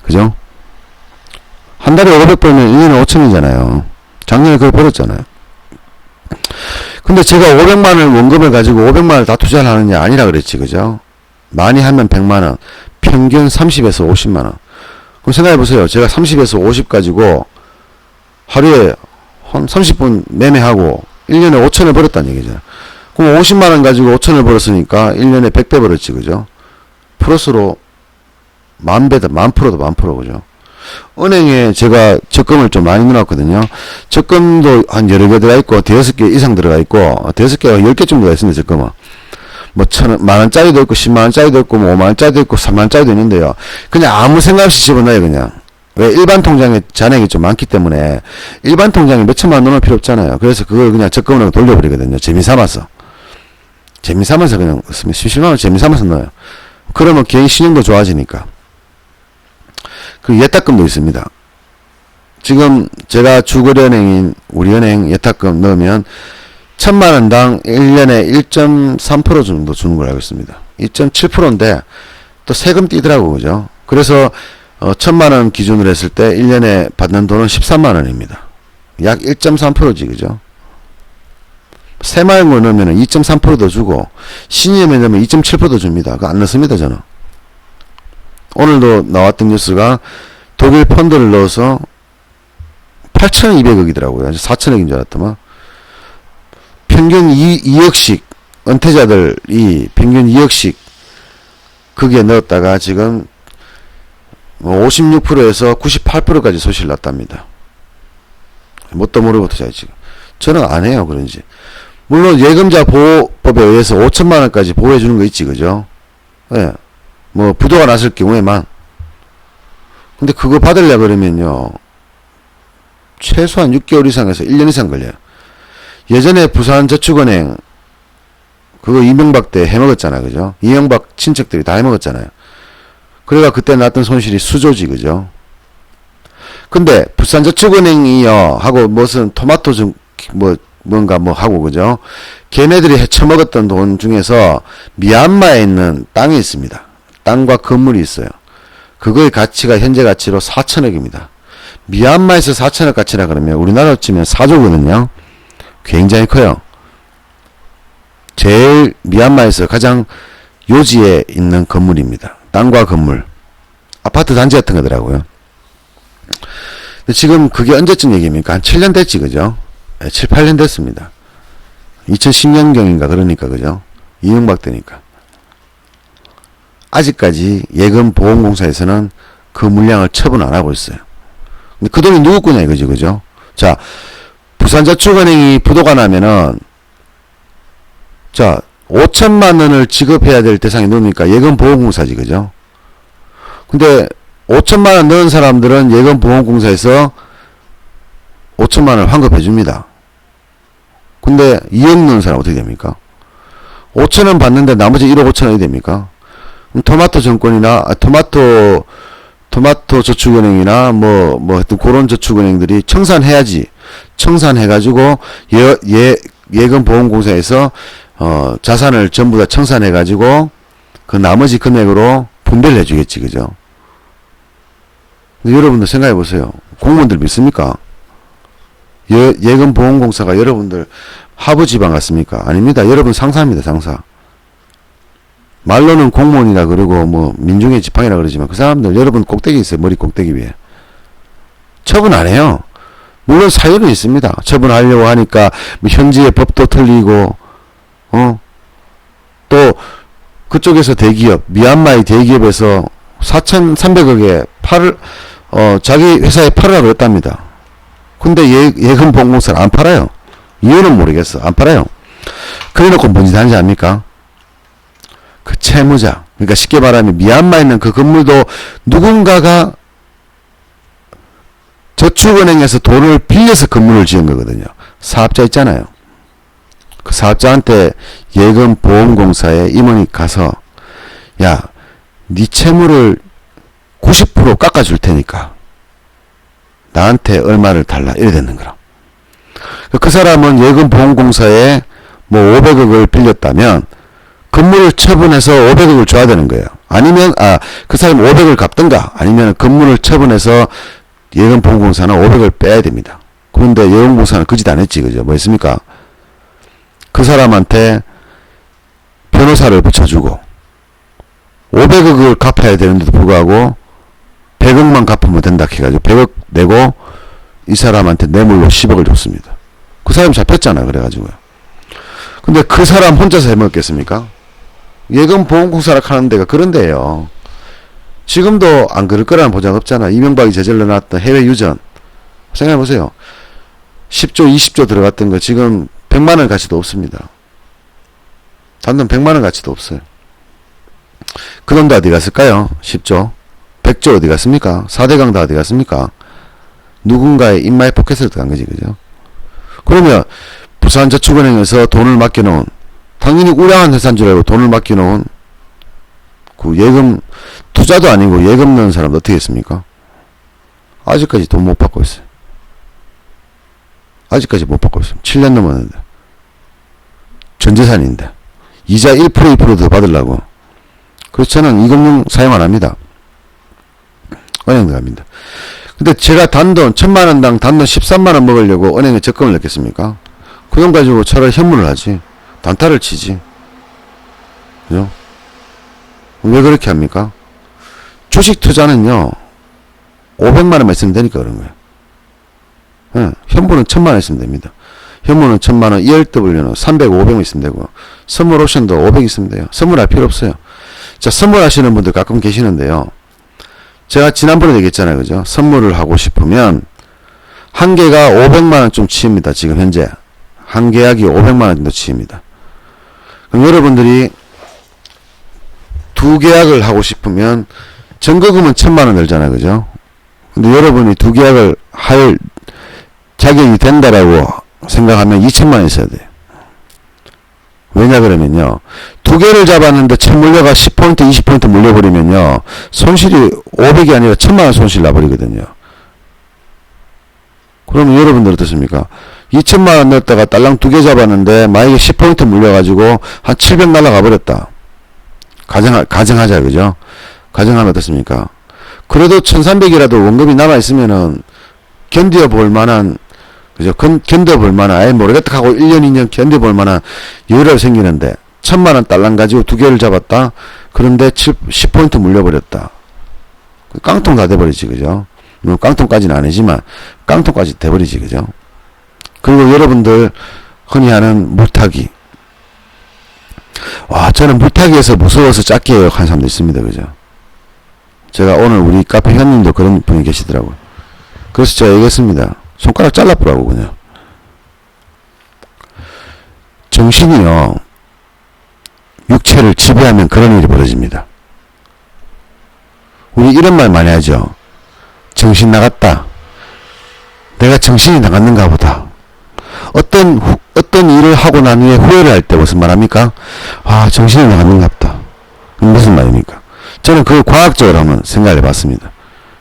그죠? 한 달에 500 벌면 1년에 5천이잖아요. 작년에 그걸 벌었잖아요. 근데 제가 500만원 원금을 가지고 500만원을 다 투자를 하느냐? 아니라 그랬지. 그죠? 많이 하면 100만원. 평균 30에서 50만원. 그럼 생각해보세요. 제가 30에서 50 가지고 하루에 한 30분 매매하고 1년에 5천을 벌었다는 얘기잖아요. 그럼 50만원 가지고 5천을 벌었으니까 1년에 100배 벌었지. 그죠? 플러스로 만배다. 만프로도 만프로. 그죠? 은행에 제가 적금을 좀 많이 넣어놨거든요. 적금도 한 여러 개 들어가 있고, 대여섯 개 이상 들어가 있고, 대여섯 개가 10개 정도 가 있습니다, 적금은. 뭐, 만원짜리도 있고, 10만원짜리도 있고, 뭐, 5만원짜리도 있고, 3만원짜리도 있는데요. 그냥 아무 생각 없이 집어넣어요, 그냥. 왜? 일반 통장에 잔액이 좀 많기 때문에, 일반 통장에 몇천만원 넣을 필요 없잖아요. 그래서 그걸 그냥 적금으로 돌려버리거든요. 재미삼아서. 재미삼아서 그냥, 심심하면 재미삼아서 넣어요. 그러면 개인 신용도 좋아지니까. 그 예탁금도 있습니다. 지금 제가 주거래은행인 우리은행 예탁금 넣으면 1000만원당 1년에 1.3% 정도 주는 걸 알고 있습니다. 2.7%인데 또 세금 띄더라고. 그죠? 그래서 1000만원 기준으로 했을 때 1년에 받는 돈은 13만원입니다. 약 1.3%지. 그죠? 새마을 거 넣으면 2.3%도 주고 신임에 넣으면 2.7%도 줍니다. 그거 안 넣습니다. 저는. 오늘도 나왔던 뉴스가 독일 펀드를 넣어서 8,200억이더라고요. 4천억인 줄 알았더만. 평균 2억씩, 은퇴자들이 평균 2억씩 그게 넣었다가 지금 56%에서 98%까지 소실 났답니다. 뭣도 모르고 투자해 지금. 저는 안 해요. 그런지. 물론 예금자 보호법에 의해서 5천만원까지 보호해 주는 거 있지. 그죠? 예. 네. 뭐 부도가 났을 경우에만. 근데 그거 받으려 그러면요 최소한 6개월 이상에서 1년 이상 걸려요. 예전에 부산저축은행 그거 이명박 때 해먹었잖아. 그죠? 이명박 친척들이 다 해먹었잖아요. 그래가 그때 났던 손실이 수조지. 그죠? 근데 부산저축은행이요 하고 무슨 토마토 좀 뭔가 뭐 하고. 그죠? 걔네들이 헤쳐먹었던 돈 중에서 미얀마에 있는 땅이 있습니다. 땅과 건물이 있어요. 그거의 가치가 현재 가치로 4천억입니다. 미얀마에서 4천억 가치라 그러면 우리나라로 치면 4조거든요. 굉장히 커요. 제일 미얀마에서 가장 요지에 있는 건물입니다. 땅과 건물. 아파트 단지 같은 거더라고요. 근데 지금 그게 언제쯤 얘기입니까? 한 7년 됐지. 그죠? 네, 7, 8년 됐습니다. 2010년경인가 그러니까. 그죠? 이명박 때니까. 아직까지 예금보험공사에서는 그 물량을 처분 안 하고 있어요. 근데 그 돈이 누구 거냐 이거지. 그죠? 자, 부산저축은행이 부도가 나면은 자 5천만원을 지급해야 될 대상이 누굽니까? 예금보험공사지. 그죠? 근데 5천만원 넣은 사람들은 예금보험공사에서 5천만원을 환급해 줍니다. 근데 2억 넣은 사람 어떻게 됩니까? 5천원 받는데 나머지 1억 5천원이 됩니까? 토마토 정권이나 토마토 저축은행이나 뭐 하여튼 그런 저축은행들이 청산해야지. 청산해가지고 예금보험공사에서 자산을 전부 다 청산해가지고 그 나머지 금액으로 분배를 해주겠지. 그죠? 근데 여러분들 생각해보세요. 공무원들 믿습니까? 예금보험공사가 여러분들 하부지방 같습니까? 아닙니다. 여러분 상사입니다. 상사. 말로는 공무원이라 그러고 뭐 민중의 지팡이라 그러지만 그 사람들 여러분 꼭대기 있어요. 머리 꼭대기 위에. 처분 안 해요. 물론 사유는 있습니다. 처분하려고 하니까 뭐 현지의 법도 틀리고 또 그쪽에서 대기업 미얀마의 대기업에서 4,300억에 자기 회사에 팔으라고 그랬답니다. 근데 예금보험공사는 안 팔아요. 이유는 모르겠어. 안 팔아요. 그래놓고 뭔 짓 하는지 압니까? 그 채무자. 그러니까 쉽게 말하면 미얀마에 있는 그 건물도 누군가가 저축은행에서 돈을 빌려서 건물을 지은 거거든요. 사업자 있잖아요. 그 사업자한테 예금보험공사에 임원이 가서 야 네 채무를 90% 깎아줄 테니까 나한테 얼마를 달라 이래 되는 거라. 그 사람은 예금보험공사에 뭐 500억을 빌렸다면 건물을 처분해서 500억을 줘야 되는 거예요. 아니면 그 사람 500을 갚든가 아니면 건물을 처분해서 예금보험공사는 500을 빼야 됩니다. 그런데 예금보험공사는 그 짓 안 했지, 그죠? 뭐 했습니까? 그 사람한테 변호사를 붙여주고 500억을 갚아야 되는데도 불구하고 100억만 갚으면 된다 해가지고 100억 내고 이 사람한테 뇌물로 10억을 줬습니다. 그 사람 잡혔잖아. 그래가지고요. 근데 그 사람 혼자서 해먹겠습니까? 예금보험공사라 하는 데가 그런 데예요. 지금도 안 그럴 거라는 보장 없잖아. 이명박이 저질러 놨던 해외 유전 생각해보세요. 10조 20조 들어갔던 거 지금 100만원 가치도 없습니다. 단돈 100만원 가치도 없어요. 그 돈도 어디 갔을까요? 10조 100조 어디 갔습니까? 4대강 다 어디 갔습니까? 누군가의 인마의 포켓으로 들어간 거지, 그죠? 그러면 부산저축은행에서 돈을 맡겨놓은, 당연히 우량한 회사인 줄 알고 돈을 맡겨놓은 그 예금, 투자도 아니고 예금 넣은 사람 어떻게 했습니까? 아직까지 돈 못 받고 있어요. 아직까지 못 받고 있어요. 7년 넘었는데. 전재산인데. 이자 1% 2% 더 받으려고. 그래서 저는 이 금융 사용 안 합니다. 은행 들어갑니다. 근데 제가 단돈 1000만원당 단돈 13만원 먹으려고 은행에 적금을 넣겠습니까? 그 돈 가지고 차라리 현물을 하지. 단타를 치지. 그죠? 왜 그렇게 합니까? 주식 투자는요, 500만원만 있으면 되니까 그런 거예요. 예, 현물은 1000만원 있으면 됩니다. 현물은 1000만원, ERW는 300, 500 있으면 되고, 선물 옵션도 500 있으면 돼요. 선물할 필요 없어요. 자, 선물하시는 분들 가끔 계시는데요. 제가 지난번에 얘기했잖아요. 그죠? 선물을 하고 싶으면, 한 개가 500만원 좀 치입니다. 지금 현재. 한 계약이 500만원 정도 치입니다. 그럼 여러분들이 두 계약을 하고 싶으면, 전거금은 1000만원 들잖아요. 그죠? 근데 여러분이 두 계약을 할 자격이 된다라고 생각하면 2000만원 있어야 돼요. 왜냐 그러면요, 두 개를 잡았는데 채물려가 10포인트 20포인트 물려버리면요, 손실이 500이 아니라 1000만원 손실 나버리거든요. 그러면 여러분들 어떻습니까? 2000만원 넣었다가 딸랑 두 개 잡았는데 만약에 10포인트 물려가지고 한 700 날라가 버렸다. 가정하자, 그죠? 가정하면 어떻습니까? 그래도 1300이라도 원금이 남아있으면은 견뎌볼 만한, 그죠? 견뎌볼 만한, 아예 모르겠다 하고 1년, 2년 견뎌볼 만한 여유가 생기는데, 1000만원 딸랑 가지고 두 개를 잡았다? 그런데 10포인트 물려버렸다. 깡통 다 돼버리지, 그죠? 뭐 깡통까지는 아니지만, 깡통까지 돼버리지, 그죠? 그리고 여러분들 흔히 하는 물타기. 와, 저는 물타기에서 무서워서 짧게 하는 사람도 있습니다, 그죠? 제가 오늘 우리 카페 현님도 그런 분이 계시더라고요. 그래서 제가 얘기했습니다. 손가락 잘라보라고, 그냥. 정신이요, 육체를 지배하면 그런 일이 벌어집니다. 우리 이런 말 많이 하죠. 정신 나갔다. 내가 정신이 나갔는가 보다. 어떤 일을 하고 난 후에 후회를 할 때 무슨 말 합니까? 아, 정신이 나갔는가 보다. 무슨 말입니까? 저는 그걸 과학적으로 한번 생각을 해봤습니다.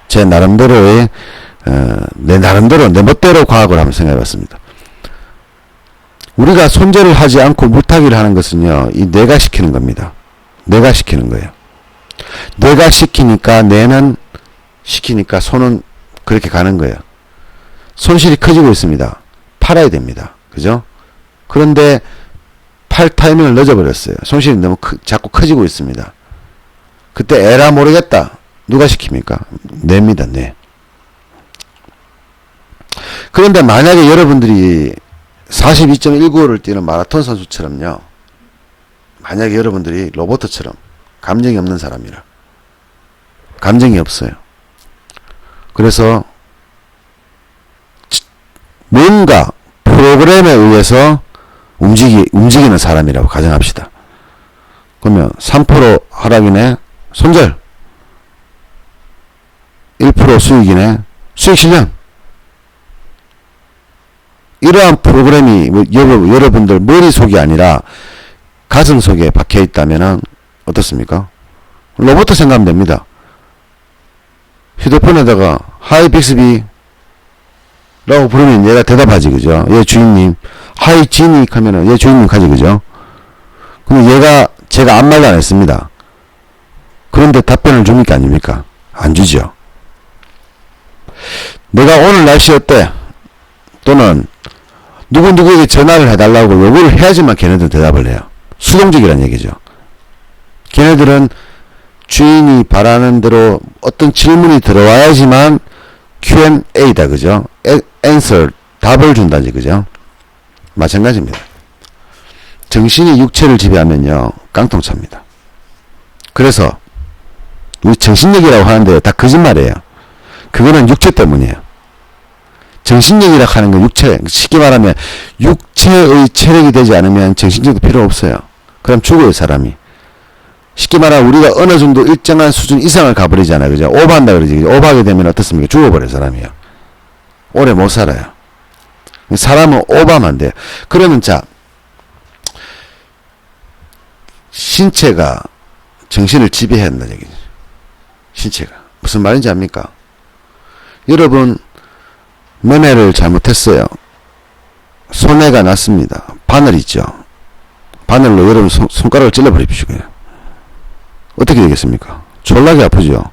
제 나름대로의, 내 나름대로, 내 멋대로 과학을 한번 생각해 봤습니다. 우리가 손질을 하지 않고 물타기를 하는 것은요, 이 뇌가 시키는 겁니다. 뇌가 시키는 거예요. 뇌가 시키니까, 뇌는 시키니까 손은 그렇게 가는 거예요. 손실이 커지고 있습니다. 팔아야 됩니다. 그죠? 그런데 팔 타이밍을 늦어버렸어요. 손실이 너무 자꾸 커지고 있습니다. 그때 에라 모르겠다. 누가 시킵니까? 뇌입니다. 뇌. 그런데 만약에 여러분들이 42.195를 뛰는 마라톤 선수처럼요, 만약에 여러분들이 로봇처럼 감정이 없는 사람이라, 감정이 없어요. 그래서 뭔가 프로그램에 의해서 움직이는 사람이라고 가정합시다. 그러면 3% 하락이네, 손절. 1% 수익이네, 수익 실현. 이러한 프로그램이 여러분들 머릿속이 아니라 가슴속에 박혀 있다면 어떻습니까? 로봇 생각하면 됩니다. 휴대폰에다가 하이 빅스비 라고 부르면 얘가 대답하지, 그죠? 얘 주인님. 하이 지니 하면은 얘 주인님 가지, 그죠? 근데 얘가 제가 아무 말도 안 했습니다. 그런데 답변을 줍니까 아닙니까? 안 주죠. 내가 오늘 날씨 어때? 또는 누구누구에게 전화를 해달라고 요구를 해야지만 걔네들은 대답을 해요. 수동적이라는 얘기죠. 걔네들은 주인이 바라는 대로 어떤 질문이 들어와야지만 Q&A다, 그죠? answer, 답을 준다지, 그죠? 마찬가지입니다. 정신이 육체를 지배하면요, 깡통차입니다. 그래서 우리 정신력이라고 하는데요, 다 거짓말이에요. 그거는 육체 때문이에요. 정신력이라고 하는 건 육체, 쉽게 말하면 육체의 체력이 되지 않으면 정신력도 필요 없어요. 그럼 죽어요, 사람이. 쉽게 말하면 우리가 어느 정도 일정한 수준 이상을 가버리잖아요, 그죠? 오버한다 그러지. 오버하게 되면 어떻습니까? 죽어버려요, 사람이요. 오래 못 살아요. 사람은 오버하면 안 돼요. 그러면 자, 신체가 정신을 지배해야 한다는 얘기죠. 신체가. 무슨 말인지 압니까? 여러분, 면회를 잘못했어요. 손해가 났습니다. 바늘 있죠? 바늘로 여러분 손가락을 찔러버리십시오. 어떻게 되겠습니까? 졸라게 아프죠?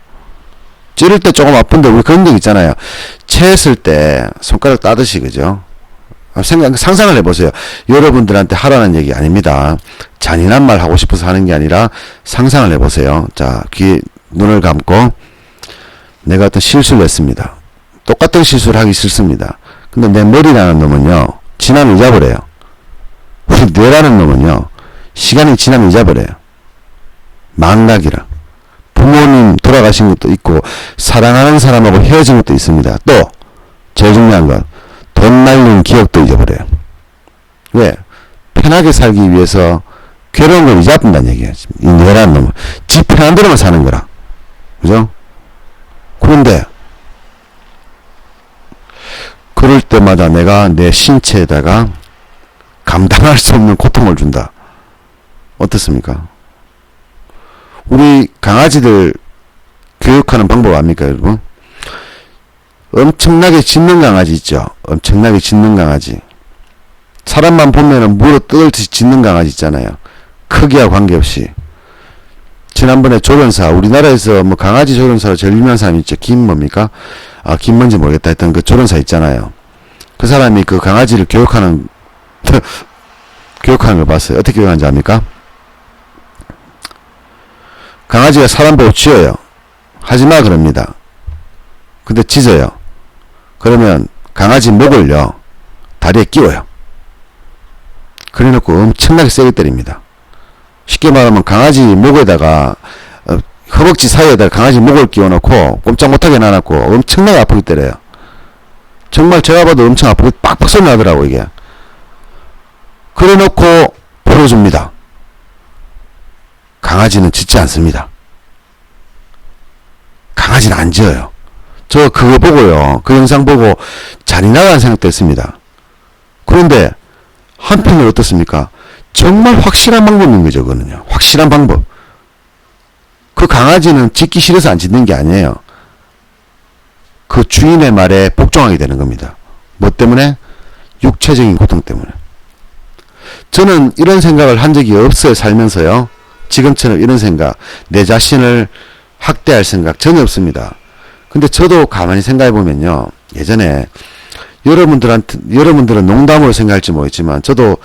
찌를 때 조금 아픈데 우리 그런 적 있잖아요. 체했을 때 손가락 따듯이, 그죠? 상상을 해보세요. 여러분들한테 하라는 얘기 아닙니다. 잔인한 말 하고 싶어서 하는 게 아니라 상상을 해보세요. 자, 눈을 감고 내가 어떤 실수를 했습니다. 똑같은 실수를 하기 싫습니다. 근데 내 머리라는 놈은요, 지나면 잊어버려요. 우리 뇌라는 놈은요, 시간이 지나면 잊어버려요. 망각이라. 부모님 돌아가신 것도 있고 사랑하는 사람하고 헤어진 것도 있습니다. 또 제일 중요한 건 돈 날리는 기억도 잊어버려요. 왜? 편하게 살기 위해서 괴로운 걸 잊어버린다는 얘기예요. 이 뇌라는 놈은 지 편한 대로만 사는 거라. 그죠? 그런데 그럴 때마다 내가 내 신체에다가 감당할 수 없는 고통을 준다. 어떻습니까? 우리 강아지들 교육하는 방법 압니까, 여러분? 엄청나게 짖는 강아지 있죠? 엄청나게 짖는 강아지. 사람만 보면은 물어 뜯을 듯이 짖는 강아지 있잖아요. 크기와 관계없이. 지난번에 조련사, 우리나라에서 뭐 강아지 조련사로 제일 유명한 사람이 있죠. 뭡니까? 김 뭔지 모르겠다 했던 그 조련사 있잖아요. 그 사람이 그 강아지를 교육하는 걸 봤어요. 어떻게 교육하는지 압니까? 강아지가 사람 보고 쥐어요. 하지마 그럽니다. 근데 짖어요. 그러면 강아지 목을요, 다리에 끼워요. 그래놓고 엄청나게 세게 때립니다. 쉽게 말하면 강아지 목에다가 허벅지 사이에다가 강아지 목을 끼워놓고 꼼짝 못하게 놔놓고 엄청나게 아프게 때려요. 정말 제가 봐도 엄청 아프게 빡빡 소리 나더라고 이게. 그래놓고 풀어줍니다. 강아지는 짖지 않습니다. 강아지는 안 짖어요. 저 그거 보고요, 그 영상 보고 잔인하다는 생각도 했습니다. 그런데 한편으로 어떻습니까? 정말 확실한 방법인 거죠. 그거는요, 확실한 방법. 그 강아지는 짖기 싫어서 안 짖는 게 아니에요. 그 주인의 말에 복종하게 되는 겁니다. 뭐 때문에? 육체적인 고통 때문에. 저는 이런 생각을 한 적이 없어요, 살면서요. 지금처럼 이런 생각, 내 자신을 학대할 생각 전혀 없습니다. 근데 저도 가만히 생각해 보면요, 예전에 여러분들은 농담으로 생각할지 모르겠지만 저도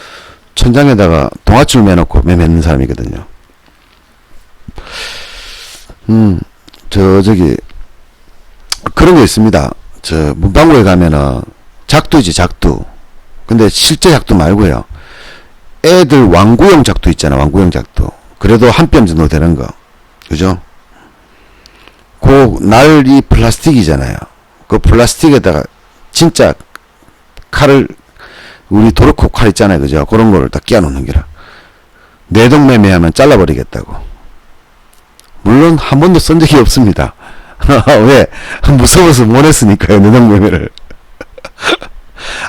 천장에다가 동아줄 매놓고 매매는 사람이거든요. 그런 게 있습니다. 저 문방구에 가면은 작두지, 작두. 근데 실제 작두 말고요, 애들 왕구형 작두 있잖아, 왕구형 작두. 그래도 한 뼘 정도 되는 거, 그죠? 그 날이 플라스틱이잖아요. 그 플라스틱에다가 진짜 칼을, 우리 도르코 칼 있잖아요, 그죠? 그런 거를 다 끼워 놓는 게라. 내동매매하면 잘라버리겠다고. 물론 한 번도 쓴 적이 없습니다. 왜? 무서워서 못 했으니까요, 내동매매를.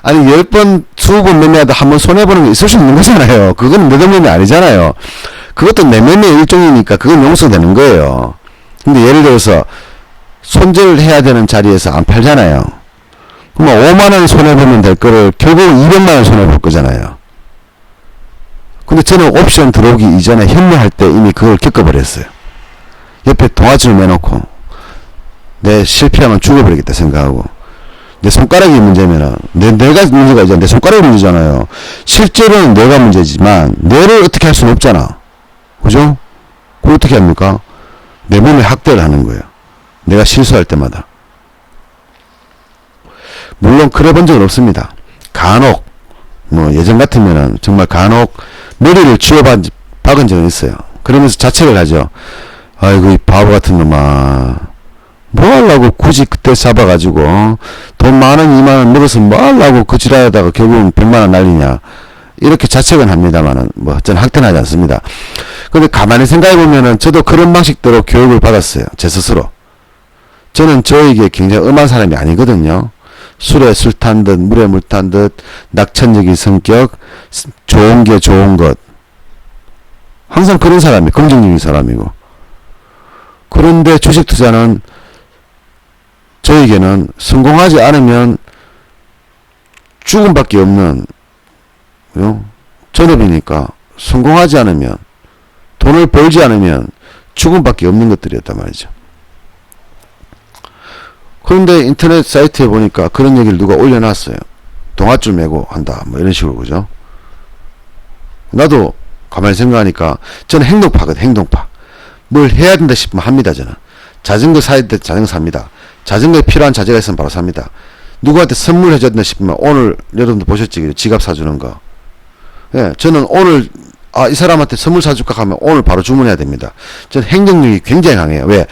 아니 10번 20번 매매하다 한 번 손해보는 게 있을 수 있는 거잖아요. 그건 내동매매 아니잖아요. 그것도 내면의 일종이니까 그건 용서되는 거예요. 근데 예를 들어서 손절해야 되는 자리에서 안 팔잖아요. 그럼 5만원 손해보면 될 거를 결국 200만원 손해볼 거잖아요. 근데 저는 옵션 들어오기 이전에 현매할 때 이미 그걸 겪어버렸어요. 옆에 동아줄 내놓고 내 실패하면 죽어버리겠다 생각하고, 내 손가락이 문제면은 내가 문제가 아니라 내 손가락이 문제잖아요. 실제로는 내가 문제지만 뇌를 어떻게 할 수는 없잖아. 그죠? 그걸 어떻게 합니까? 내 몸에 학대를 하는 거예요. 내가 실수할 때마다. 물론 그래 본 적은 없습니다. 간혹 뭐 예전 같으면은 정말 간혹 머리를 쥐어박은 적은 있어요. 그러면서 자책을 하죠. 아이고 이 바보 같은 놈아, 뭐 하려고 굳이 그때 잡아가지고 돈 만원 2만원 먹어서 뭐 하려고 그 지랄하다가 결국은 100만원 날리냐, 이렇게 자책은 합니다만은 뭐 저는 학대는 하지 않습니다. 근데 가만히 생각해보면은 저도 그런 방식대로 교육을 받았어요. 제 스스로. 저는 저에게 굉장히 엄한 사람이 아니거든요. 술에 술 탄 듯 물에 물 탄 듯 낙천적인 성격, 좋은 게 좋은 것, 항상 그런 사람이, 긍정적인 사람이고. 그런데 주식 투자는 저에게는 성공하지 않으면 죽음밖에 없는 전업이니까, 성공하지 않으면, 돈을 벌지 않으면 죽음밖에 없는 것들이었단 말이죠. 그런데 인터넷 사이트에 보니까 그런 얘기를 누가 올려놨어요. 동아줄 메고 한다 뭐 이런 식으로. 그죠? 나도 가만히 생각하니까 저는 행동파거든. 행동파. 뭘 해야 된다 싶으면 합니다. 저는 자전거 사야 될 때 자전거 삽니다. 자전거에 필요한 자재가 있으면 바로 삽니다. 누구한테 선물해 줬다 싶으면, 오늘 여러분들 보셨지, 지갑 사주는 거. 예, 저는 오늘 이 사람한테 선물 사줄까 하면 오늘 바로 주문해야 됩니다. 저는 행동력이 굉장히 강해요. 왜?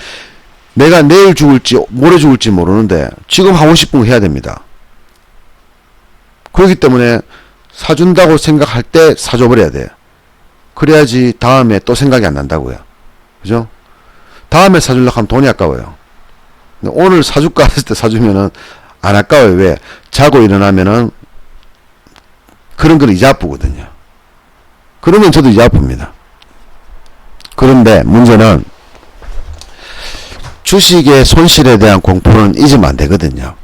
내가 내일 죽을지 모레 죽을지 모르는데 지금 하고 싶은 거 해야 됩니다. 그렇기 때문에 사준다고 생각할 때 사줘버려야 돼요. 그래야지 다음에 또 생각이 안 난다고요. 그죠? 다음에 사주려고 하면 돈이 아까워요. 오늘 사줄까 했을 때 사주면은 안 아까워요. 왜? 자고 일어나면은 그런 건 이자 아프거든요. 그러면 저도 이자 아픕니다. 그런데 문제는 주식의 손실에 대한 공포는 잊으면 안 되거든요.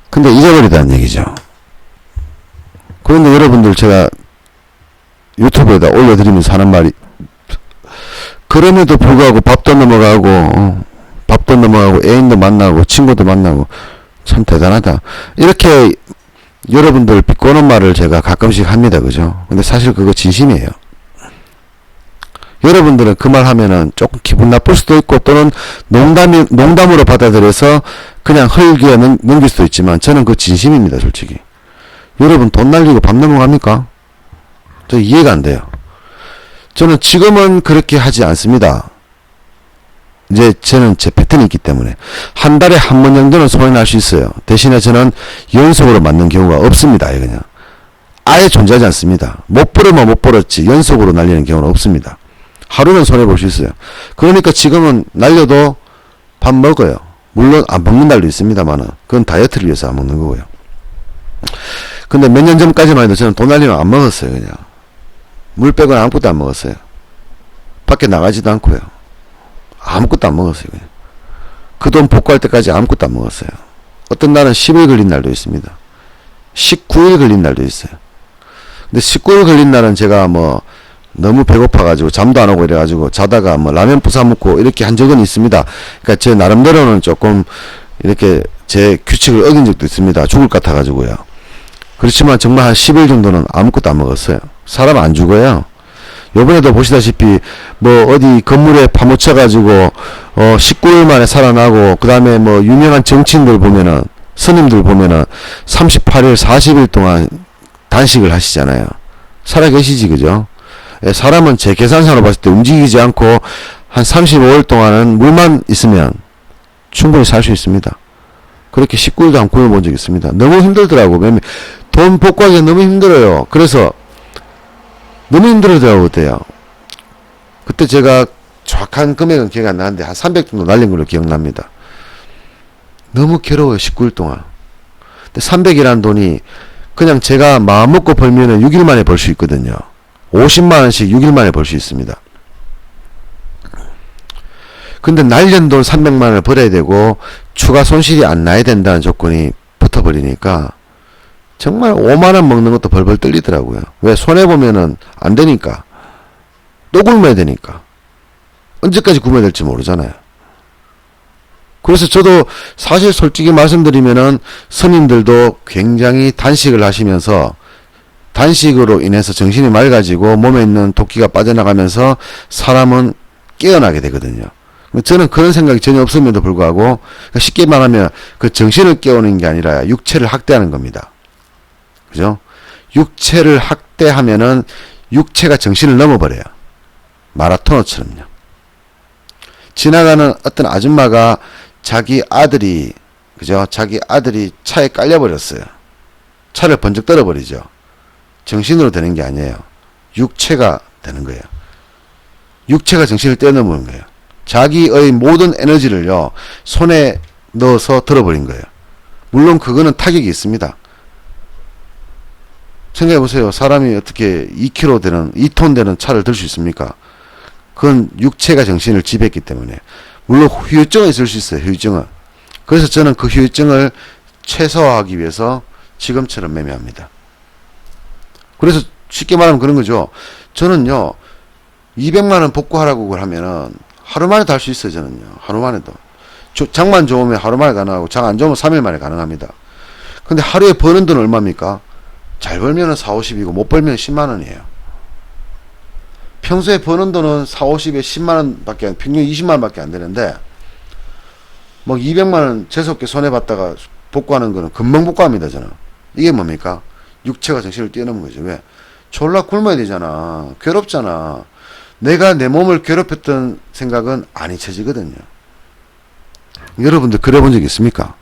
근데 잊어버리다는 얘기죠. 그런데 여러분들 제가 유튜브에다 올려드리면서 하는 말이, 그럼에도 불구하고 밥도 넘어가고 애인도 만나고 친구도 만나고 참 대단하다, 이렇게 여러분들 비꼬는 말을 제가 가끔씩 합니다. 그죠? 근데 사실 그거 진심이에요. 여러분들은 그 말 하면은 조금 기분 나쁠 수도 있고, 또는 농담으로 받아들여서 그냥 헐기에 넘길 수도 있지만, 저는 그 진심입니다. 솔직히. 여러분 돈 날리고 밥 넘어갑니까? 저 이해가 안 돼요. 저는 지금은 그렇게 하지 않습니다. 이제 저는 제 패턴이 있기 때문에 한 달에 한 번 정도는 손해 날 수 있어요. 대신에 저는 연속으로 맞는 경우가 없습니다. 그냥 아예 존재하지 않습니다. 못 벌으면 못 벌었지 연속으로 날리는 경우는 없습니다. 하루는 손해 볼 수 있어요. 그러니까 지금은 날려도 밥 먹어요. 물론 안 먹는 날도 있습니다만은 그건 다이어트를 위해서 안 먹는 거고요. 근데 몇 년 전까지만 해도 저는 돈 날리면 안 먹었어요. 그냥 물 빼고는 아무것도 안 먹었어요. 밖에 나가지도 않고요. 아무것도 안 먹었어요. 그냥 그 돈 복구할 때까지 아무것도 안 먹었어요. 어떤 날은 10일 걸린 날도 있습니다. 19일 걸린 날도 있어요. 근데 19일 걸린 날은 제가 뭐 너무 배고파가지고 잠도 안 오고 이래가지고 자다가 뭐 라면 부사 먹고 이렇게 한 적은 있습니다. 그러니까 제 나름대로는 조금 이렇게 제 규칙을 어긴 적도 있습니다. 죽을 것 같아가지고요. 그렇지만 정말 한 10일 정도는 아무것도 안 먹었어요. 사람 안 죽어요. 요번에도 보시다시피 뭐 어디 건물에 파묻혀가지고 19일 만에 살아나고, 그 다음에 뭐 유명한 정치인들 보면은, 스님들 보면은 38일 40일 동안 단식을 하시잖아요. 살아계시지. 그죠? 사람은 제 계산상으로 봤을 때 움직이지 않고 한 35일 동안은 물만 있으면 충분히 살 수 있습니다. 그렇게 19일도 안 굶어 본 적이 있습니다. 너무 힘들더라고. 돈 복구하기가 너무 힘들어요. 그래서 너무 힘들어더라고. 그때요. 그때 제가 정확한 금액은 기억 안 나는데 한 300 정도 날린 걸로 기억납니다. 너무 괴로워요. 19일 동안. 근데 300이라는 돈이 그냥 제가 마음 먹고 벌면은 6일 만에 벌 수 있거든요. 50만원씩 6일 만에 벌 수 있습니다. 근데 날연돈 300만원을 벌어야 되고 추가 손실이 안 나야 된다는 조건이 붙어버리니까 정말 5만원 먹는 것도 벌벌 떨리더라고요. 왜? 손해보면은 안 되니까. 또 굶어야 되니까. 언제까지 굶어야 될지 모르잖아요. 그래서 저도 사실 솔직히 말씀드리면은 스님들도 굉장히 단식을 하시면서 단식으로 인해서 정신이 맑아지고 몸에 있는 도끼가 빠져나가면서 사람은 깨어나게 되거든요. 저는 그런 생각이 전혀 없음에도 불구하고 쉽게 말하면 그 정신을 깨우는 게 아니라 육체를 학대하는 겁니다. 그죠? 육체를 학대하면은 육체가 정신을 넘어버려요. 마라토너처럼요. 지나가는 어떤 아줌마가 자기 아들이 그죠? 자기 아들이 차에 깔려버렸어요. 차를 번쩍 떨어버리죠. 정신으로 되는 게 아니에요. 육체가 되는 거예요. 육체가 정신을 뛰어넘는 거예요. 자기의 모든 에너지를요 손에 넣어서 들어버린 거예요. 물론 그거는 타격이 있습니다. 생각해보세요. 사람이 어떻게 2kg 되는 2톤 되는 차를 들 수 있습니까? 그건 육체가 정신을 지배했기 때문에. 물론 후유증은 있을 수 있어요. 후유증은. 그래서 저는 그 후유증을 최소화하기 위해서 지금처럼 매매합니다. 그래서 쉽게 말하면 그런 거죠. 저는요 200만원 복구하라고 그걸 하면은 하루 만에도 할 수 있어요. 저는요 하루 만에도. 장만 좋으면 하루 만에 가능하고 장 안 좋으면 3일 만에 가능합니다. 근데 하루에 버는 돈 얼마입니까? 잘 벌면은 4, 50이고 못 벌면 10만원이에요. 평소에 버는 돈은 4, 50에 10만원 밖에 평균 20만원 밖에 안 되는데 뭐 200만원 재수없게 손해봤다가 복구하는 거는 금방 복구합니다. 저는. 이게 뭡니까? 육체가 정신을 뛰어넘은 거죠. 왜? 졸라 굶어야 되잖아. 괴롭잖아. 내가 내 몸을 괴롭혔던 생각은 안 잊혀지거든요. 여러분들 그래 본 적 있습니까?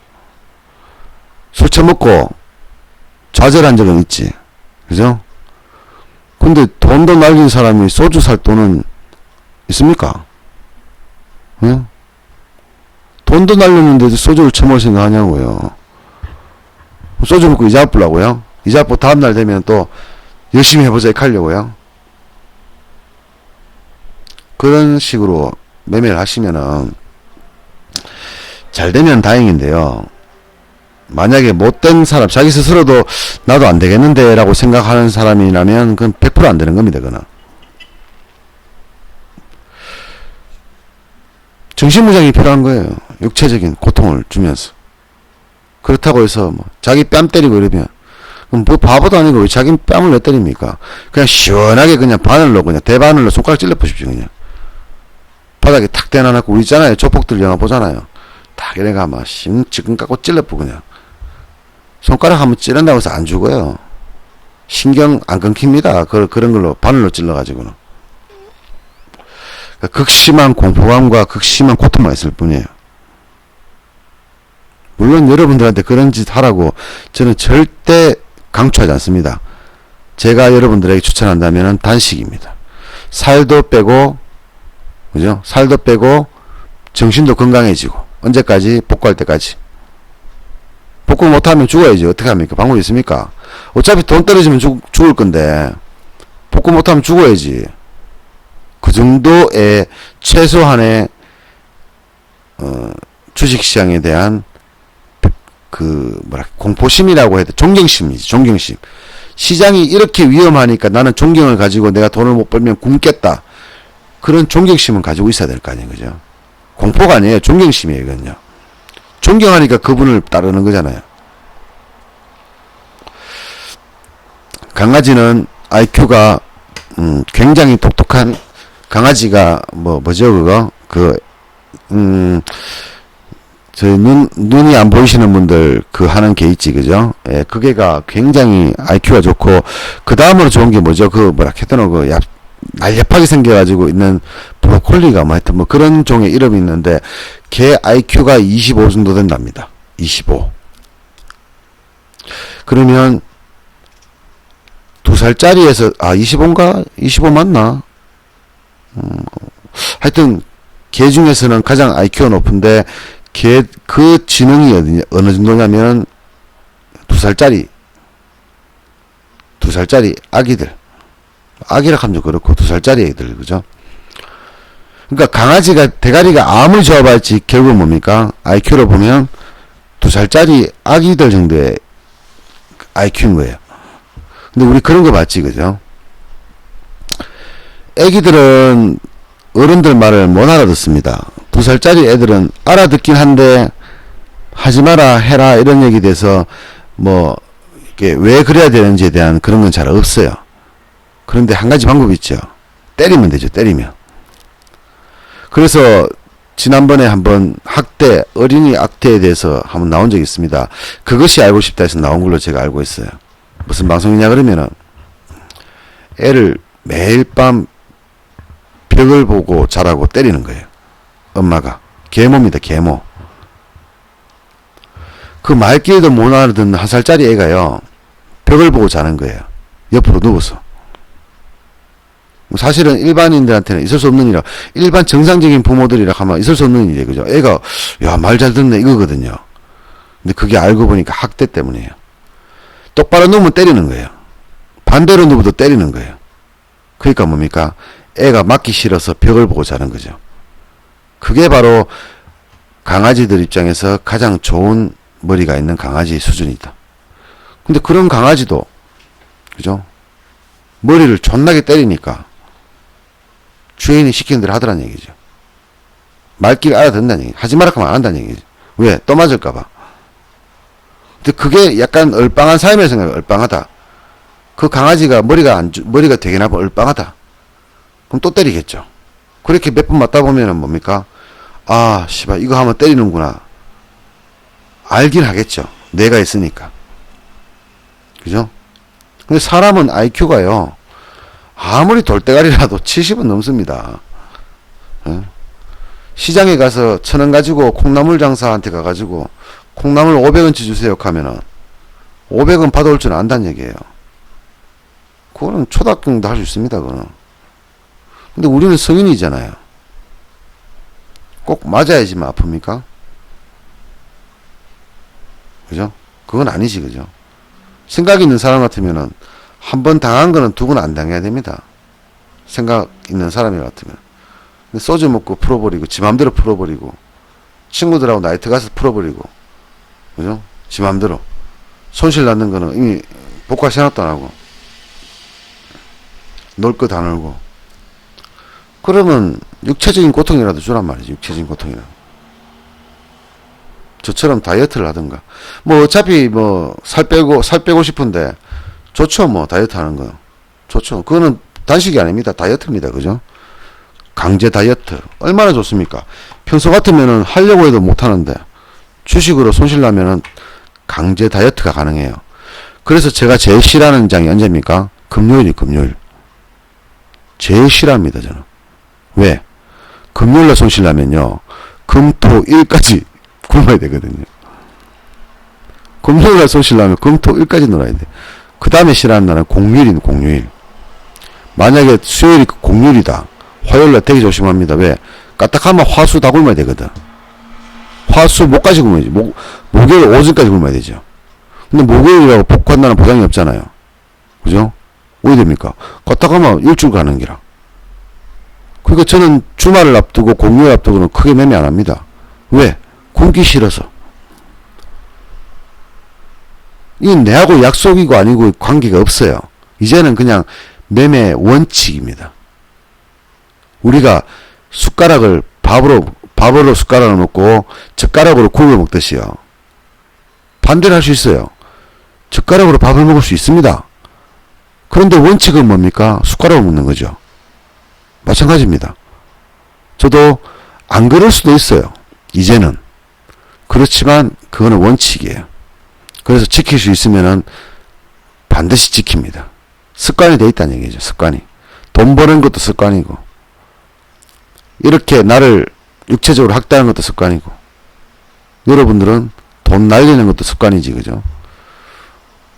술 처먹고 좌절한 적은 있지. 그죠? 근데 돈도 날린 사람이 소주 살 돈은 있습니까? 응? 돈도 날렸는데도 소주를 처먹을 생각 하냐고요. 소주 먹고 이자 갚으려고요? 이자 갚고 다음날 되면 또 열심히 해보자 이렇게 하려고요? 그런 식으로 매매를 하시면은 잘 되면 다행인데요. 만약에 못된 사람, 자기 스스로도 나도 안 되겠는데 라고 생각하는 사람이라면 그건 100% 안 되는 겁니다. 그거는. 정신무장이 필요한 거예요. 육체적인 고통을 주면서. 그렇다고 해서 뭐 자기 뺨 때리고 이러면 그럼 뭐 바보도 아니고 왜 자기 뺨을 왜 때립니까? 그냥 시원하게 그냥 바늘로 그냥 대바늘로 손가락 찔러 보십시오. 그냥. 바닥에 탁 대놔놓고 우리 있잖아요. 조폭들 영화 보잖아요. 딱 이래가 막 지금 깎고 찔러보 그냥. 손가락 한번 찌른다고 해서 안 죽어요. 신경 안 끊깁니다. 그런 걸로 바늘로 찔러가지고는. 극심한 공포감과 극심한 고통만 있을 뿐이에요. 물론 여러분들한테 그런 짓 하라고 저는 절대 강추하지 않습니다. 제가 여러분들에게 추천한다면 단식입니다. 살도 빼고 그죠? 살도 빼고 정신도 건강해지고 언제까지? 복구할 때까지. 복구 못하면 죽어야지. 어떻게 합니까? 방법이 있습니까? 어차피 돈 떨어지면 죽을 건데 복구 못하면 죽어야지. 그 정도의 최소한의 주식시장에 대한 공포심이라고 해야 돼. 존경심이지. 존경심. 시장이 이렇게 위험하니까 나는 존경을 가지고 내가 돈을 못 벌면 굶겠다. 그런 존경심은 가지고 있어야 될 거 아니에요. 그죠? 공포가 아니에요. 존경심이에요. 이건요. 존경하니까 그분을 따르는 거잖아요. 강아지는 IQ가 굉장히 똑똑한 강아지가 뭐죠 그거 저희 눈이 안 보이시는 분들 하는 개 있지 그죠? 예, 그 개가 굉장히 IQ가 좋고 그 다음으로 좋은 게 뭐죠? 날렵하게 생겨가지고 있는 브로콜리가 하여튼 그런 종의 이름이 있는데 걔 IQ가 25 정도 된답니다. 25. 그러면 2살짜리에서 25인가? 25 맞나? 하여튼 개 중에서는 가장 IQ가 높은데 그 지능이 어느 정도냐면 2살짜리 아기들 아기라 하면 좀 그렇고 2살짜리 애들, 그죠? 그러니까 강아지가 대가리가 아무리 좋아봤지 결국은 뭡니까? IQ로 보면 2살짜리 아기들 정도의 IQ인 거예요. 근데 우리 그런 거 봤지, 그죠? 애기들은 어른들 말을 못 알아듣습니다. 2살짜리 애들은 알아듣긴 한데 하지 마라, 해라 이런 얘기 돼서 뭐 이게 왜 그래야 되는지에 대한 그런 건 잘 없어요. 그런데 한 가지 방법이 있죠. 때리면 되죠. 때리면. 그래서 지난번에 한번 학대, 어린이 악대에 대해서 한번 나온 적이 있습니다. 그것이 알고 싶다 해서 나온 걸로 제가 알고 있어요. 무슨 방송이냐 그러면은 애를 매일 밤 벽을 보고 자라고 때리는 거예요. 엄마가. 계모입니다. 계모. 그 말귀에도 못 알아듣는 1살짜리 애가요. 벽을 보고 자는 거예요. 옆으로 누워서. 사실은 일반인들한테는 있을 수 없는 일이라, 일반 정상적인 부모들이라 하면 있을 수 없는 일이에요. 그죠? 애가, 야, 말 잘 듣네, 이거거든요. 근데 그게 알고 보니까 학대 때문이에요. 똑바로 누우면 때리는 거예요. 반대로 누워도 때리는 거예요. 그러니까 뭡니까? 애가 맞기 싫어서 벽을 보고 자는 거죠. 그게 바로 강아지들 입장에서 가장 좋은 머리가 있는 강아지 수준이다. 근데 그런 강아지도, 그죠? 머리를 존나게 때리니까 주인이 시키는 대로 하더란 얘기죠. 말귀를 알아듣는다는 얘기. 하지 마라 하면 안 한다는 얘기죠. 왜? 또 맞을까봐. 근데 그게 약간 얼빵한 삶의 생각이 얼빵하다. 그 강아지가 머리가 되게 나빠 얼빵하다. 그럼 또 때리겠죠. 그렇게 몇 번 맞다 보면은 뭡니까? 아, 씨발, 이거 하면 때리는구나. 알긴 하겠죠. 뇌가 있으니까. 그죠? 근데 사람은 IQ가요, 아무리 돌대가리라도 70은 넘습니다. 예? 시장에 가서 1,000원 가지고 콩나물 장사한테 가가지고 콩나물 500원치 주세요 하면은 500원 받아올 줄 안다는 얘기예요. 그거는 초등학생도 할 수 있습니다. 그거는. 근데 우리는 성인이잖아요. 꼭 맞아야지만 아픕니까? 그죠? 그건 아니지, 그죠? 생각 있는 사람 같으면은 한 번 당한 거는 2번 안 당해야 됩니다. 생각 있는 사람이 같으면. 근데 소주 먹고 풀어버리고, 지 맘대로 풀어버리고, 친구들하고 나이트 가서 풀어버리고, 그죠? 지 맘대로. 손실 났는 거는 이미 복과 생각도 안 하고, 놀 거 다 놀고. 그러면 육체적인 고통이라도 주란 말이지, 육체적인 고통이라도. 저처럼 다이어트를 하든가. 뭐 어차피 뭐 살 빼고 싶은데, 좋죠, 뭐, 다이어트 하는 거. 좋죠. 그거는 단식이 아닙니다. 다이어트입니다. 그죠? 강제 다이어트. 얼마나 좋습니까? 평소 같으면은 하려고 해도 못 하는데, 주식으로 손실 나면은 강제 다이어트가 가능해요. 그래서 제가 제일 싫어하는 장이 언제입니까? 금요일이 금요일. 제일 싫어합니다, 저는. 왜? 금요일날 손실 나면요, 금, 토, 일까지 굶어야 되거든요. 금요일날 손실 나면 금, 토, 일까지 놀아야 돼. 그 다음에 싫어하는 날은 공휴일인 공휴일. 만약에 수요일이 공휴일이다. 화요일날 되게 조심합니다. 왜? 까딱하면 화수 다 굶어야 되거든. 화수 목까지 굶어야지. 목요일 오전까지 굶어야 되죠. 근데 목요일이라고 복한다는 보장이 없잖아요. 그죠? 어디 됩니까? 까딱하면 일주일 가는 기라. 그러니까 저는 주말을 앞두고 공휴일 앞두고는 크게 매매 안 합니다. 왜? 굶기 싫어서. 이 내하고 약속이고 아니고 관계가 없어요. 이제는 그냥 매매 원칙입니다. 우리가 숟가락을 밥으로 숟가락을 먹고 젓가락으로 국을 먹듯이요. 반대를 할 수 있어요. 젓가락으로 밥을 먹을 수 있습니다. 그런데 원칙은 뭡니까? 숟가락으로 먹는 거죠. 마찬가지입니다. 저도 안 그럴 수도 있어요. 이제는. 그렇지만 그거는 원칙이에요. 그래서 지킬 수 있으면은 반드시 지킵니다. 습관이 돼 있다는 얘기죠. 습관이. 돈 버는 것도 습관이고, 이렇게 나를 육체적으로 학대하는 것도 습관이고, 여러분들은 돈 날리는 것도 습관이지, 그죠?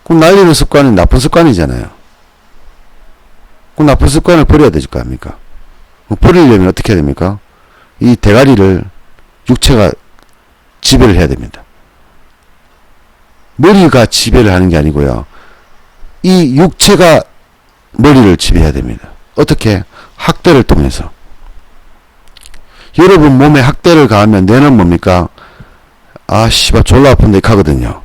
그럼 날리는 습관은 나쁜 습관이잖아요. 그럼 나쁜 습관을 버려야 되지 거 아닙니까? 버리려면 어떻게 해야 됩니까? 이 대가리를 육체가 지배를 해야 됩니다. 머리가 지배를 하는 게 아니고요. 이 육체가 머리를 지배해야 됩니다. 어떻게? 학대를 통해서. 여러분 몸에 학대를 가하면 뇌는 뭡니까? 아 씨발 졸라 아픈데 가거든요.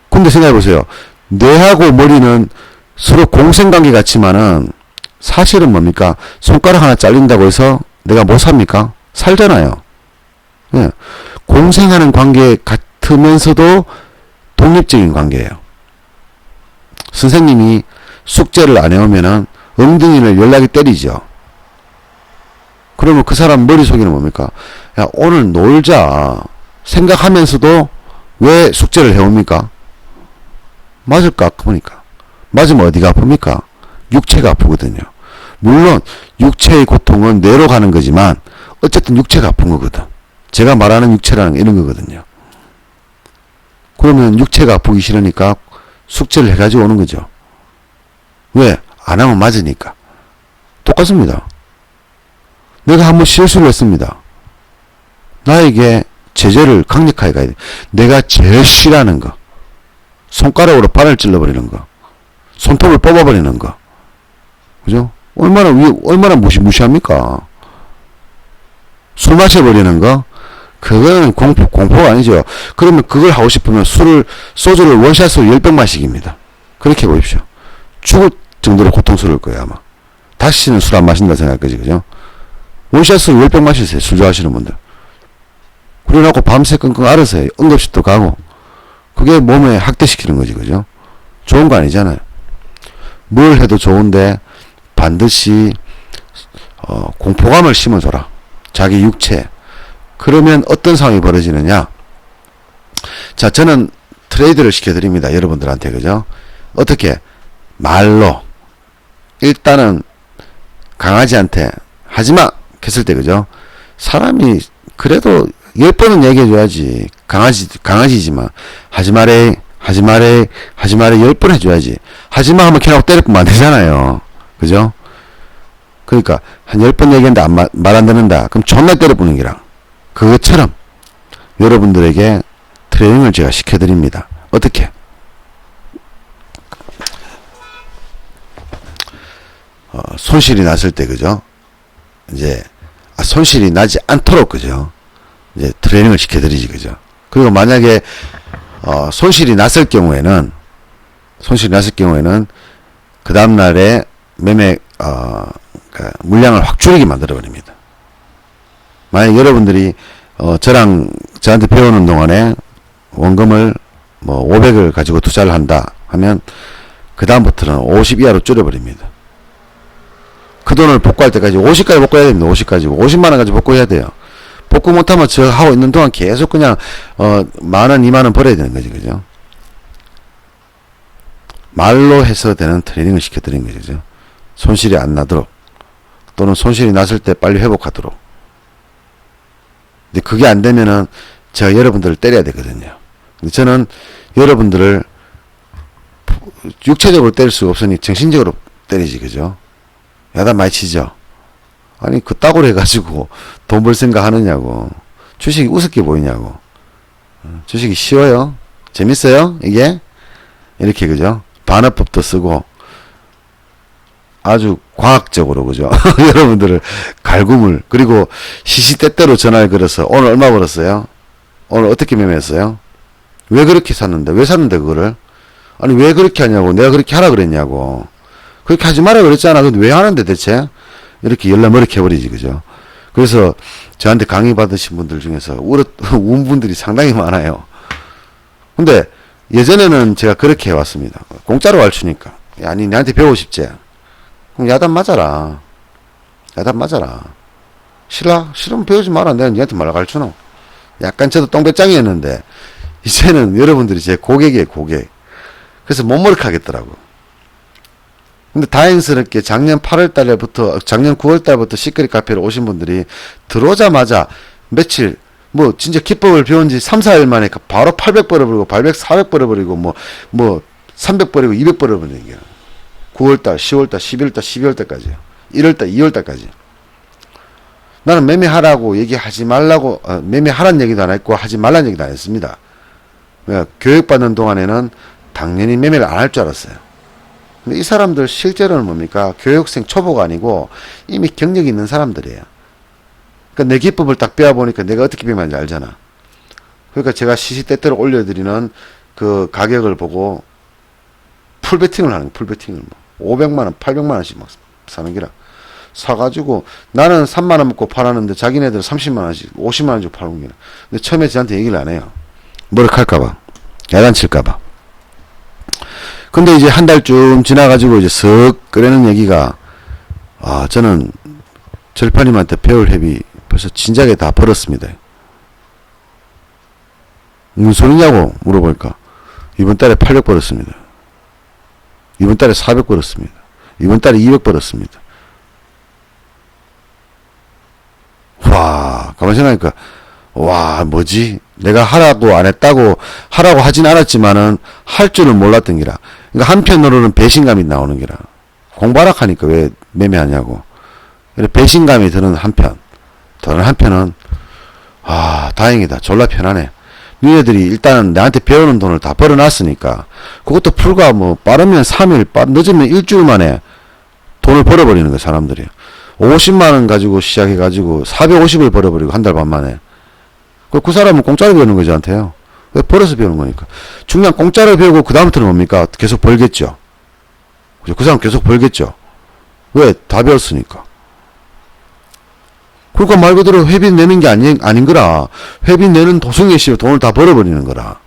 근데 생각해보세요. 뇌하고 머리는 서로 공생관계 같지만은 사실은 뭡니까? 손가락 하나 잘린다고 해서 내가 못 삽니까? 살잖아요. 예. 공생하는 관계 같으면서도 독립적인 관계예요. 선생님이 숙제를 안 해오면은 엉덩이를 연락이 때리죠. 그러면 그 사람 머릿속에는 뭡니까? 야, 오늘 놀자 생각하면서도 왜 숙제를 해옵니까? 맞을까? 아프니까. 맞으면 어디가 아픕니까? 육체가 아프거든요. 물론 육체의 고통은 뇌로 가는 거지만 어쨌든 육체가 아픈 거거든. 제가 말하는 육체라는 게 이런 거거든요. 그러면 육체가 아프기 싫으니까 숙제를 해가지고 오는 거죠. 왜? 안 하면 맞으니까. 똑같습니다. 내가 한번 실수를 했습니다. 나에게 제재를 강력하게 가야 돼. 내가 제일 싫어하는 거. 손가락으로 발을 찔러버리는 거. 손톱을 뽑아버리는 거. 그죠? 얼마나 무시합니까? 술 마셔버리는 거? 그거는 공포가 아니죠. 그러면 그걸 하고 싶으면 소주를 원샷으로 10병 마시기입니다. 그렇게 해보십시오. 죽을 정도로 고통스러울 거예요, 아마. 다시는 술 안 마신다 생각할 거지, 그죠? 원샷으로 10병 마시세요, 술 좋아하시는 분들. 그래놓고 밤새 끙끙 앓아서 응급실도 가고, 그게 몸에 학대시키는 거지, 그죠? 좋은 거 아니잖아요. 뭘 해도 좋은데, 반드시, 공포감을 심어줘라. 자기 육체. 그러면 어떤 상황이 벌어지느냐? 자, 저는 트레이드를 시켜드립니다. 여러분들한테, 그죠? 어떻게? 말로. 일단은, 강아지한테, 하지마! 했을 때, 그죠? 사람이, 그래도, 10번은 얘기해줘야지. 강아지지만. 하지 마래, 10번 해줘야지. 하지마 하면 걔라고 때리면 안 되잖아요. 그죠? 그러니까, 한 10번 얘기했는데 말 안 듣는다. 그럼 존나 때려부는 기랑. 그것처럼, 여러분들에게 트레이닝을 제가 시켜드립니다. 어떻게? 손실이 났을 때, 그죠? 이제, 손실이 나지 않도록, 그죠? 이제 트레이닝을 시켜드리지, 그죠? 그리고 만약에, 손실이 났을 경우에는, 그 다음날에 매매, 물량을 확 줄이게 만들어버립니다. 만약 여러분들이, 저한테 배우는 동안에 원금을, 500을 가지고 투자를 한다 하면, 그 다음부터는 50 이하로 줄여버립니다. 그 돈을 복구할 때까지 50까지 복구해야 됩니다. 50까지. 50만원까지 복구해야 돼요. 복구 못하면 저 하고 있는 동안 계속 그냥, 만원, 2만원 벌어야 되는 거지, 그죠? 말로 해서 되는 트레이닝을 시켜드린 거죠, 그죠? 손실이 안 나도록. 또는 손실이 났을 때 빨리 회복하도록. 근데 그게 안 되면은 제가 여러분들을 때려야 되거든요. 근데 저는 여러분들을 육체적으로 때릴 수가 없으니 정신적으로 때리지, 그죠? 야단 많이 치죠? 아니, 그따구로 해가지고 돈 벌 생각 하느냐고. 주식이 우습게 보이냐고. 주식이 쉬워요? 재밌어요? 이게? 이렇게, 그죠? 반어법도 쓰고, 아주 과학적으로, 그죠? 여러분들을 갈굼을, 그리고 시시때때로 전화를 걸어서, 오늘 얼마 벌었어요? 오늘 어떻게 매매했어요? 왜 그렇게 샀는데? 왜 샀는데, 그거를? 아니, 왜 그렇게 하냐고. 내가 그렇게 하라 그랬냐고. 그렇게 하지 마라 그랬잖아. 근데 왜 하는데 대체? 이렇게 열나머리게 해버리지, 그죠? 그래서 저한테 강의 받으신 분들 중에서 운 분들이 상당히 많아요. 근데 예전에는 제가 그렇게 해왔습니다. 공짜로 가르치니까. 아니, 나한테 배우고 싶지? 그럼 야단 맞아라. 싫어? 싫으면 배우지 마라. 내가 니한테 말 가르쳐노. 약간 저도 똥배짱이었는데, 이제는 여러분들이 제 고객이에요, 고객. 그래서 못 먹겠더라고. 근데 다행스럽게 작년 9월 달부터 시크릿 카페로 오신 분들이 들어오자마자 며칠, 진짜 기법을 배운 지 3, 4일 만에 바로 800 벌어버리고, 800, 400 벌어버리고, 300 벌이고, 200 벌어버리는 게 9월 달, 10월 달, 11월 달, 12월 달까지요. 1월 달, 2월 달까지. 나는 매매하라고 얘기하지 말라고, 매매하라는 얘기도 안 했고, 하지 말라는 얘기도 안 했습니다. 교육받는 동안에는 당연히 매매를 안 할 줄 알았어요. 근데 이 사람들 실제로는 뭡니까? 교육생 초보가 아니고 이미 경력이 있는 사람들이에요. 그러니까 내 기법을 딱 배워보니까 내가 어떻게 배우는지 알잖아. 그러니까 제가 시시때때로 올려드리는 그 가격을 보고 풀베팅을 하는 거예요. 풀베팅을 뭐 500만원 800만원씩 막 사는 기라 사가지고 나는 3만원 먹고 팔았는데 자기네들 30만원씩 50만원 주고 팔는 기라. 근데 처음에 저한테 얘기를 안 해요. 머리칼까봐 야단칠까봐. 근데 이제 한 달쯤 지나가지고 이제 쓱 꺼내는 얘기가, 아, 저는 절파님한테 배울 회비 벌써 진작에 다 벌었습니다. 무슨 소리냐고 물어보니까 이번 달에 800 벌었습니다. 이번 달에 400 벌었습니다. 이번 달에 200 벌었습니다. 와, 가만히 생각하니까, 와, 뭐지? 내가 하라고 안 했다고, 하라고 하진 않았지만은, 할 줄은 몰랐던 기라. 그러니까 한편으로는 배신감이 나오는 기라. 공부하라고 하니까 왜 매매하냐고. 배신감이 드는 한편. 다른 한편은, 아, 다행이다. 졸라 편하네. 니네들이 일단은 나한테 배우는 돈을 다 벌어놨으니까, 그것도 불과 뭐, 빠르면 3일, 늦으면 일주일 만에 돈을 벌어버리는 거야, 사람들이. 50만원 가지고 시작해가지고 450을 벌어버리고 한 달 반 만에. 그 사람은 공짜로 배우는 거지, 저한테요. 왜 벌어서 배우는 거니까. 중요한 공짜로 배우고 그다음부터는 뭡니까? 계속 벌겠죠. 그 사람 계속 벌겠죠. 왜? 다 배웠으니까. 그러니까 말 그대로 회비 내는 게 아닌 거라. 회비 내는 도중에 씨 돈을 다 벌어버리는 거라.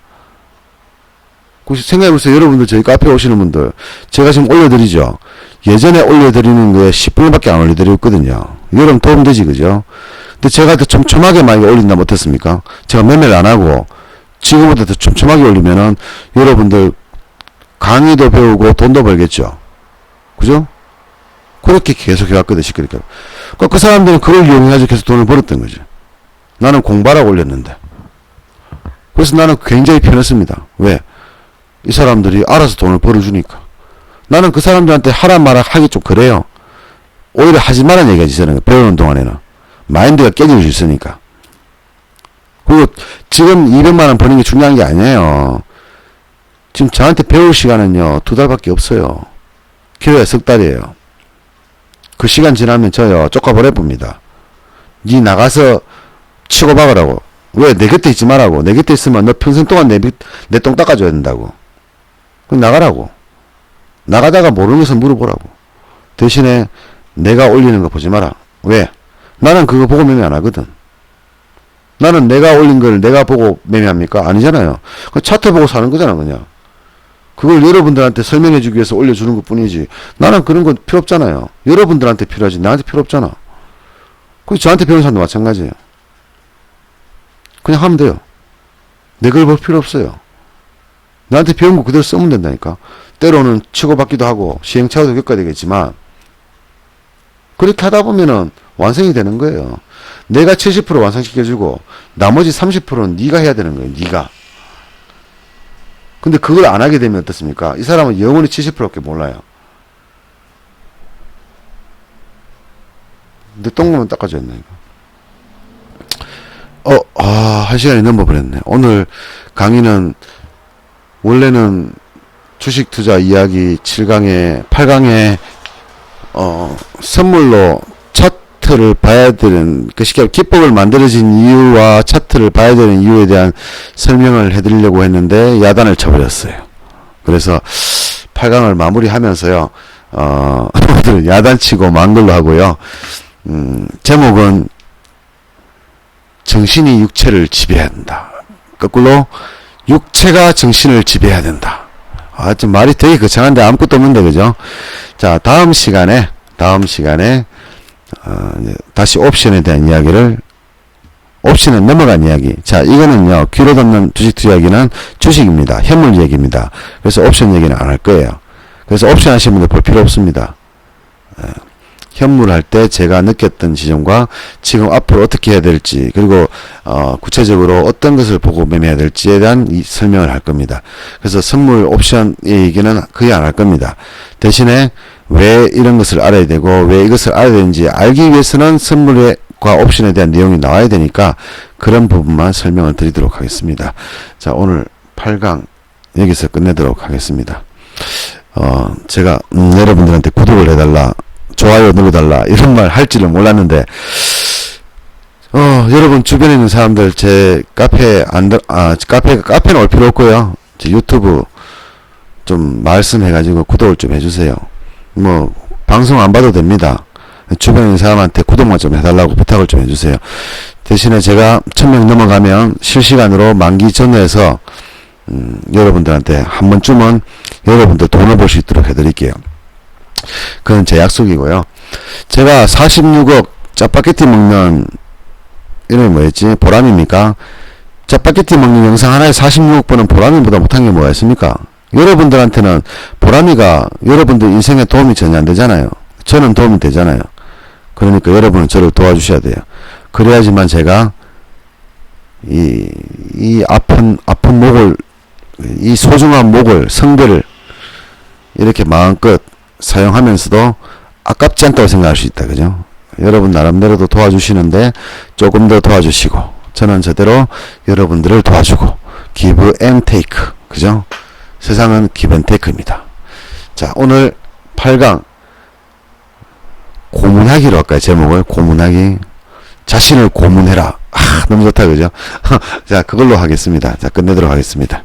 생각해보세요. 여러분들 저희 카페 오시는 분들. 제가 지금 올려드리죠. 예전에 올려드리는 거에 10분밖에 안 올려드렸거든요. 여러분 도움되지, 그죠? 근데 제가 더 촘촘하게 많이 올린다 못했습니까? 제가 매매를 안 하고, 지금보다 더 촘촘하게 올리면은, 여러분들 강의도 배우고 돈도 벌겠죠? 그죠? 그렇게 계속 해왔거든, 시끄럽게. 그러니까 그 사람들은 그걸 이용해가지고 계속 돈을 벌었던 거죠. 나는 공부하라고 올렸는데. 그래서 나는 굉장히 편했습니다. 왜? 이 사람들이 알아서 돈을 벌어주니까. 나는 그 사람들한테 하란 말을 하기 좀 그래요. 오히려 하지 말라는 얘기하지, 저는. 배우는 동안에는. 마인드가 깨질 수 있으니까. 그리고 지금 200만원 버는 게 중요한 게 아니에요. 지금 저한테 배울 시간은요, 2달밖에 없어요. 길어야 석 달이에요. 그 시간 지나면 저요, 쪽가버려봅니다. 니 나가서 치고 박으라고. 왜? 내 곁에 있지 말라고. 내 곁에 있으면 너 평생 동안 내 똥 닦아줘야 된다고. 그럼 나가라고. 나가다가 모르는 것을 물어보라고. 대신에 내가 올리는 거 보지 마라. 왜? 나는 그거 보고 매매 안 하거든. 나는 내가 올린 걸 내가 보고 매매합니까? 아니잖아요. 그 차트 보고 사는 거잖아, 그냥. 그걸 여러분들한테 설명해 주기 위해서 올려주는 것 뿐이지. 나는 그런 건 필요 없잖아요. 여러분들한테 필요하지. 나한테 필요 없잖아. 그 저한테 배우는 사람도 마찬가지예요. 그냥 하면 돼요. 내 걸 볼 필요 없어요. 나한테 배운 거 그대로 쓰면 된다니까. 때로는 치고받기도 하고 시행착오도 겪어야 되겠지만 그렇게 하다 보면은 완성이 되는 거예요. 내가 70% 완성시켜주고 나머지 30%는 네가 해야 되는 거예요. 네가. 근데 그걸 안 하게 되면 어떻습니까? 이 사람은 영원히 70%밖에 몰라요. 내 똥구멍 닦아줘야 된다니까. 한 시간이 넘어버렸네. 오늘 강의는 원래는 주식 투자 이야기 7강에 8강에 선물로 차트를 봐야 되는 그 기법을 만들어진 이유와 차트를 봐야 되는 이유에 대한 설명을 해드리려고 했는데 야단을 쳐버렸어요. 그래서 8강을 마무리하면서요. 오늘 야단치고 만 걸로 하고요. 제목은 정신이 육체를 지배해야 된다. 거꾸로 육체가 정신을 지배해야 된다. 좀 말이 되게 거창한데 아무것도 없는데, 그죠? 자, 다음 시간에 다시 옵션에 대한 이야기를, 옵션은 넘어간 이야기. 자, 이거는요, 귀로 듣는 주식 투자 이야기는 주식입니다. 현물 얘기입니다. 그래서 옵션 얘기는 안 할 거예요. 그래서 옵션 하시는 분들 볼 필요 없습니다. 현물 할 때 제가 느꼈던 지점과 지금 앞으로 어떻게 해야 될지, 그리고 구체적으로 어떤 것을 보고 매매해야 될지에 대한 설명을 할 겁니다. 그래서 선물 옵션의 얘기는 거의 안 할 겁니다. 대신에 왜 이런 것을 알아야 되고 왜 이것을 알아야 되는지 알기 위해서는 선물과 옵션에 대한 내용이 나와야 되니까 그런 부분만 설명을 드리도록 하겠습니다. 자, 오늘 8강 여기서 끝내도록 하겠습니다. 제가 여러분들한테 구독을 해달라, 좋아요 눌러달라 이런 말 할지를 몰랐는데, 여러분 주변에 있는 사람들 제 카페는 올 필요 없고요. 제 유튜브 좀 말씀해가지고 구독을 좀 해주세요. 뭐 방송 안 봐도 됩니다. 주변에 있는 사람한테 구독만 좀 해달라고 부탁을 좀 해주세요. 대신에 제가 1000명 넘어가면 실시간으로 만기 전후해서 여러분들한테 한 번쯤은 여러분들 돈을 벌 수 있도록 해드릴게요. 그건 제 약속이고요. 제가 46억 짜파게티 먹는 이름이 뭐였지? 보람입니까? 짜파게티 먹는 영상 하나에 46억 버는 보람이보다 못한 게 뭐가 있습니까? 여러분들한테는 보람이가 여러분들 인생에 도움이 전혀 안 되잖아요. 저는 도움이 되잖아요. 그러니까 여러분은 저를 도와주셔야 돼요. 그래야지만 제가 이 아픈 목을, 이 소중한 목을, 성대를 이렇게 마음껏 사용하면서도 아깝지 않다고 생각할 수 있다. 그죠? 여러분 나름대로도 도와주시는데 조금 더 도와주시고, 저는 저대로 여러분들을 도와주고, give and take. 그죠? 세상은 give and take입니다. 자, 오늘 8강 고문하기로 할까요? 제목을 고문하기. 자신을 고문해라. 너무 좋다. 그죠? 자, 그걸로 하겠습니다. 자, 끝내도록 하겠습니다.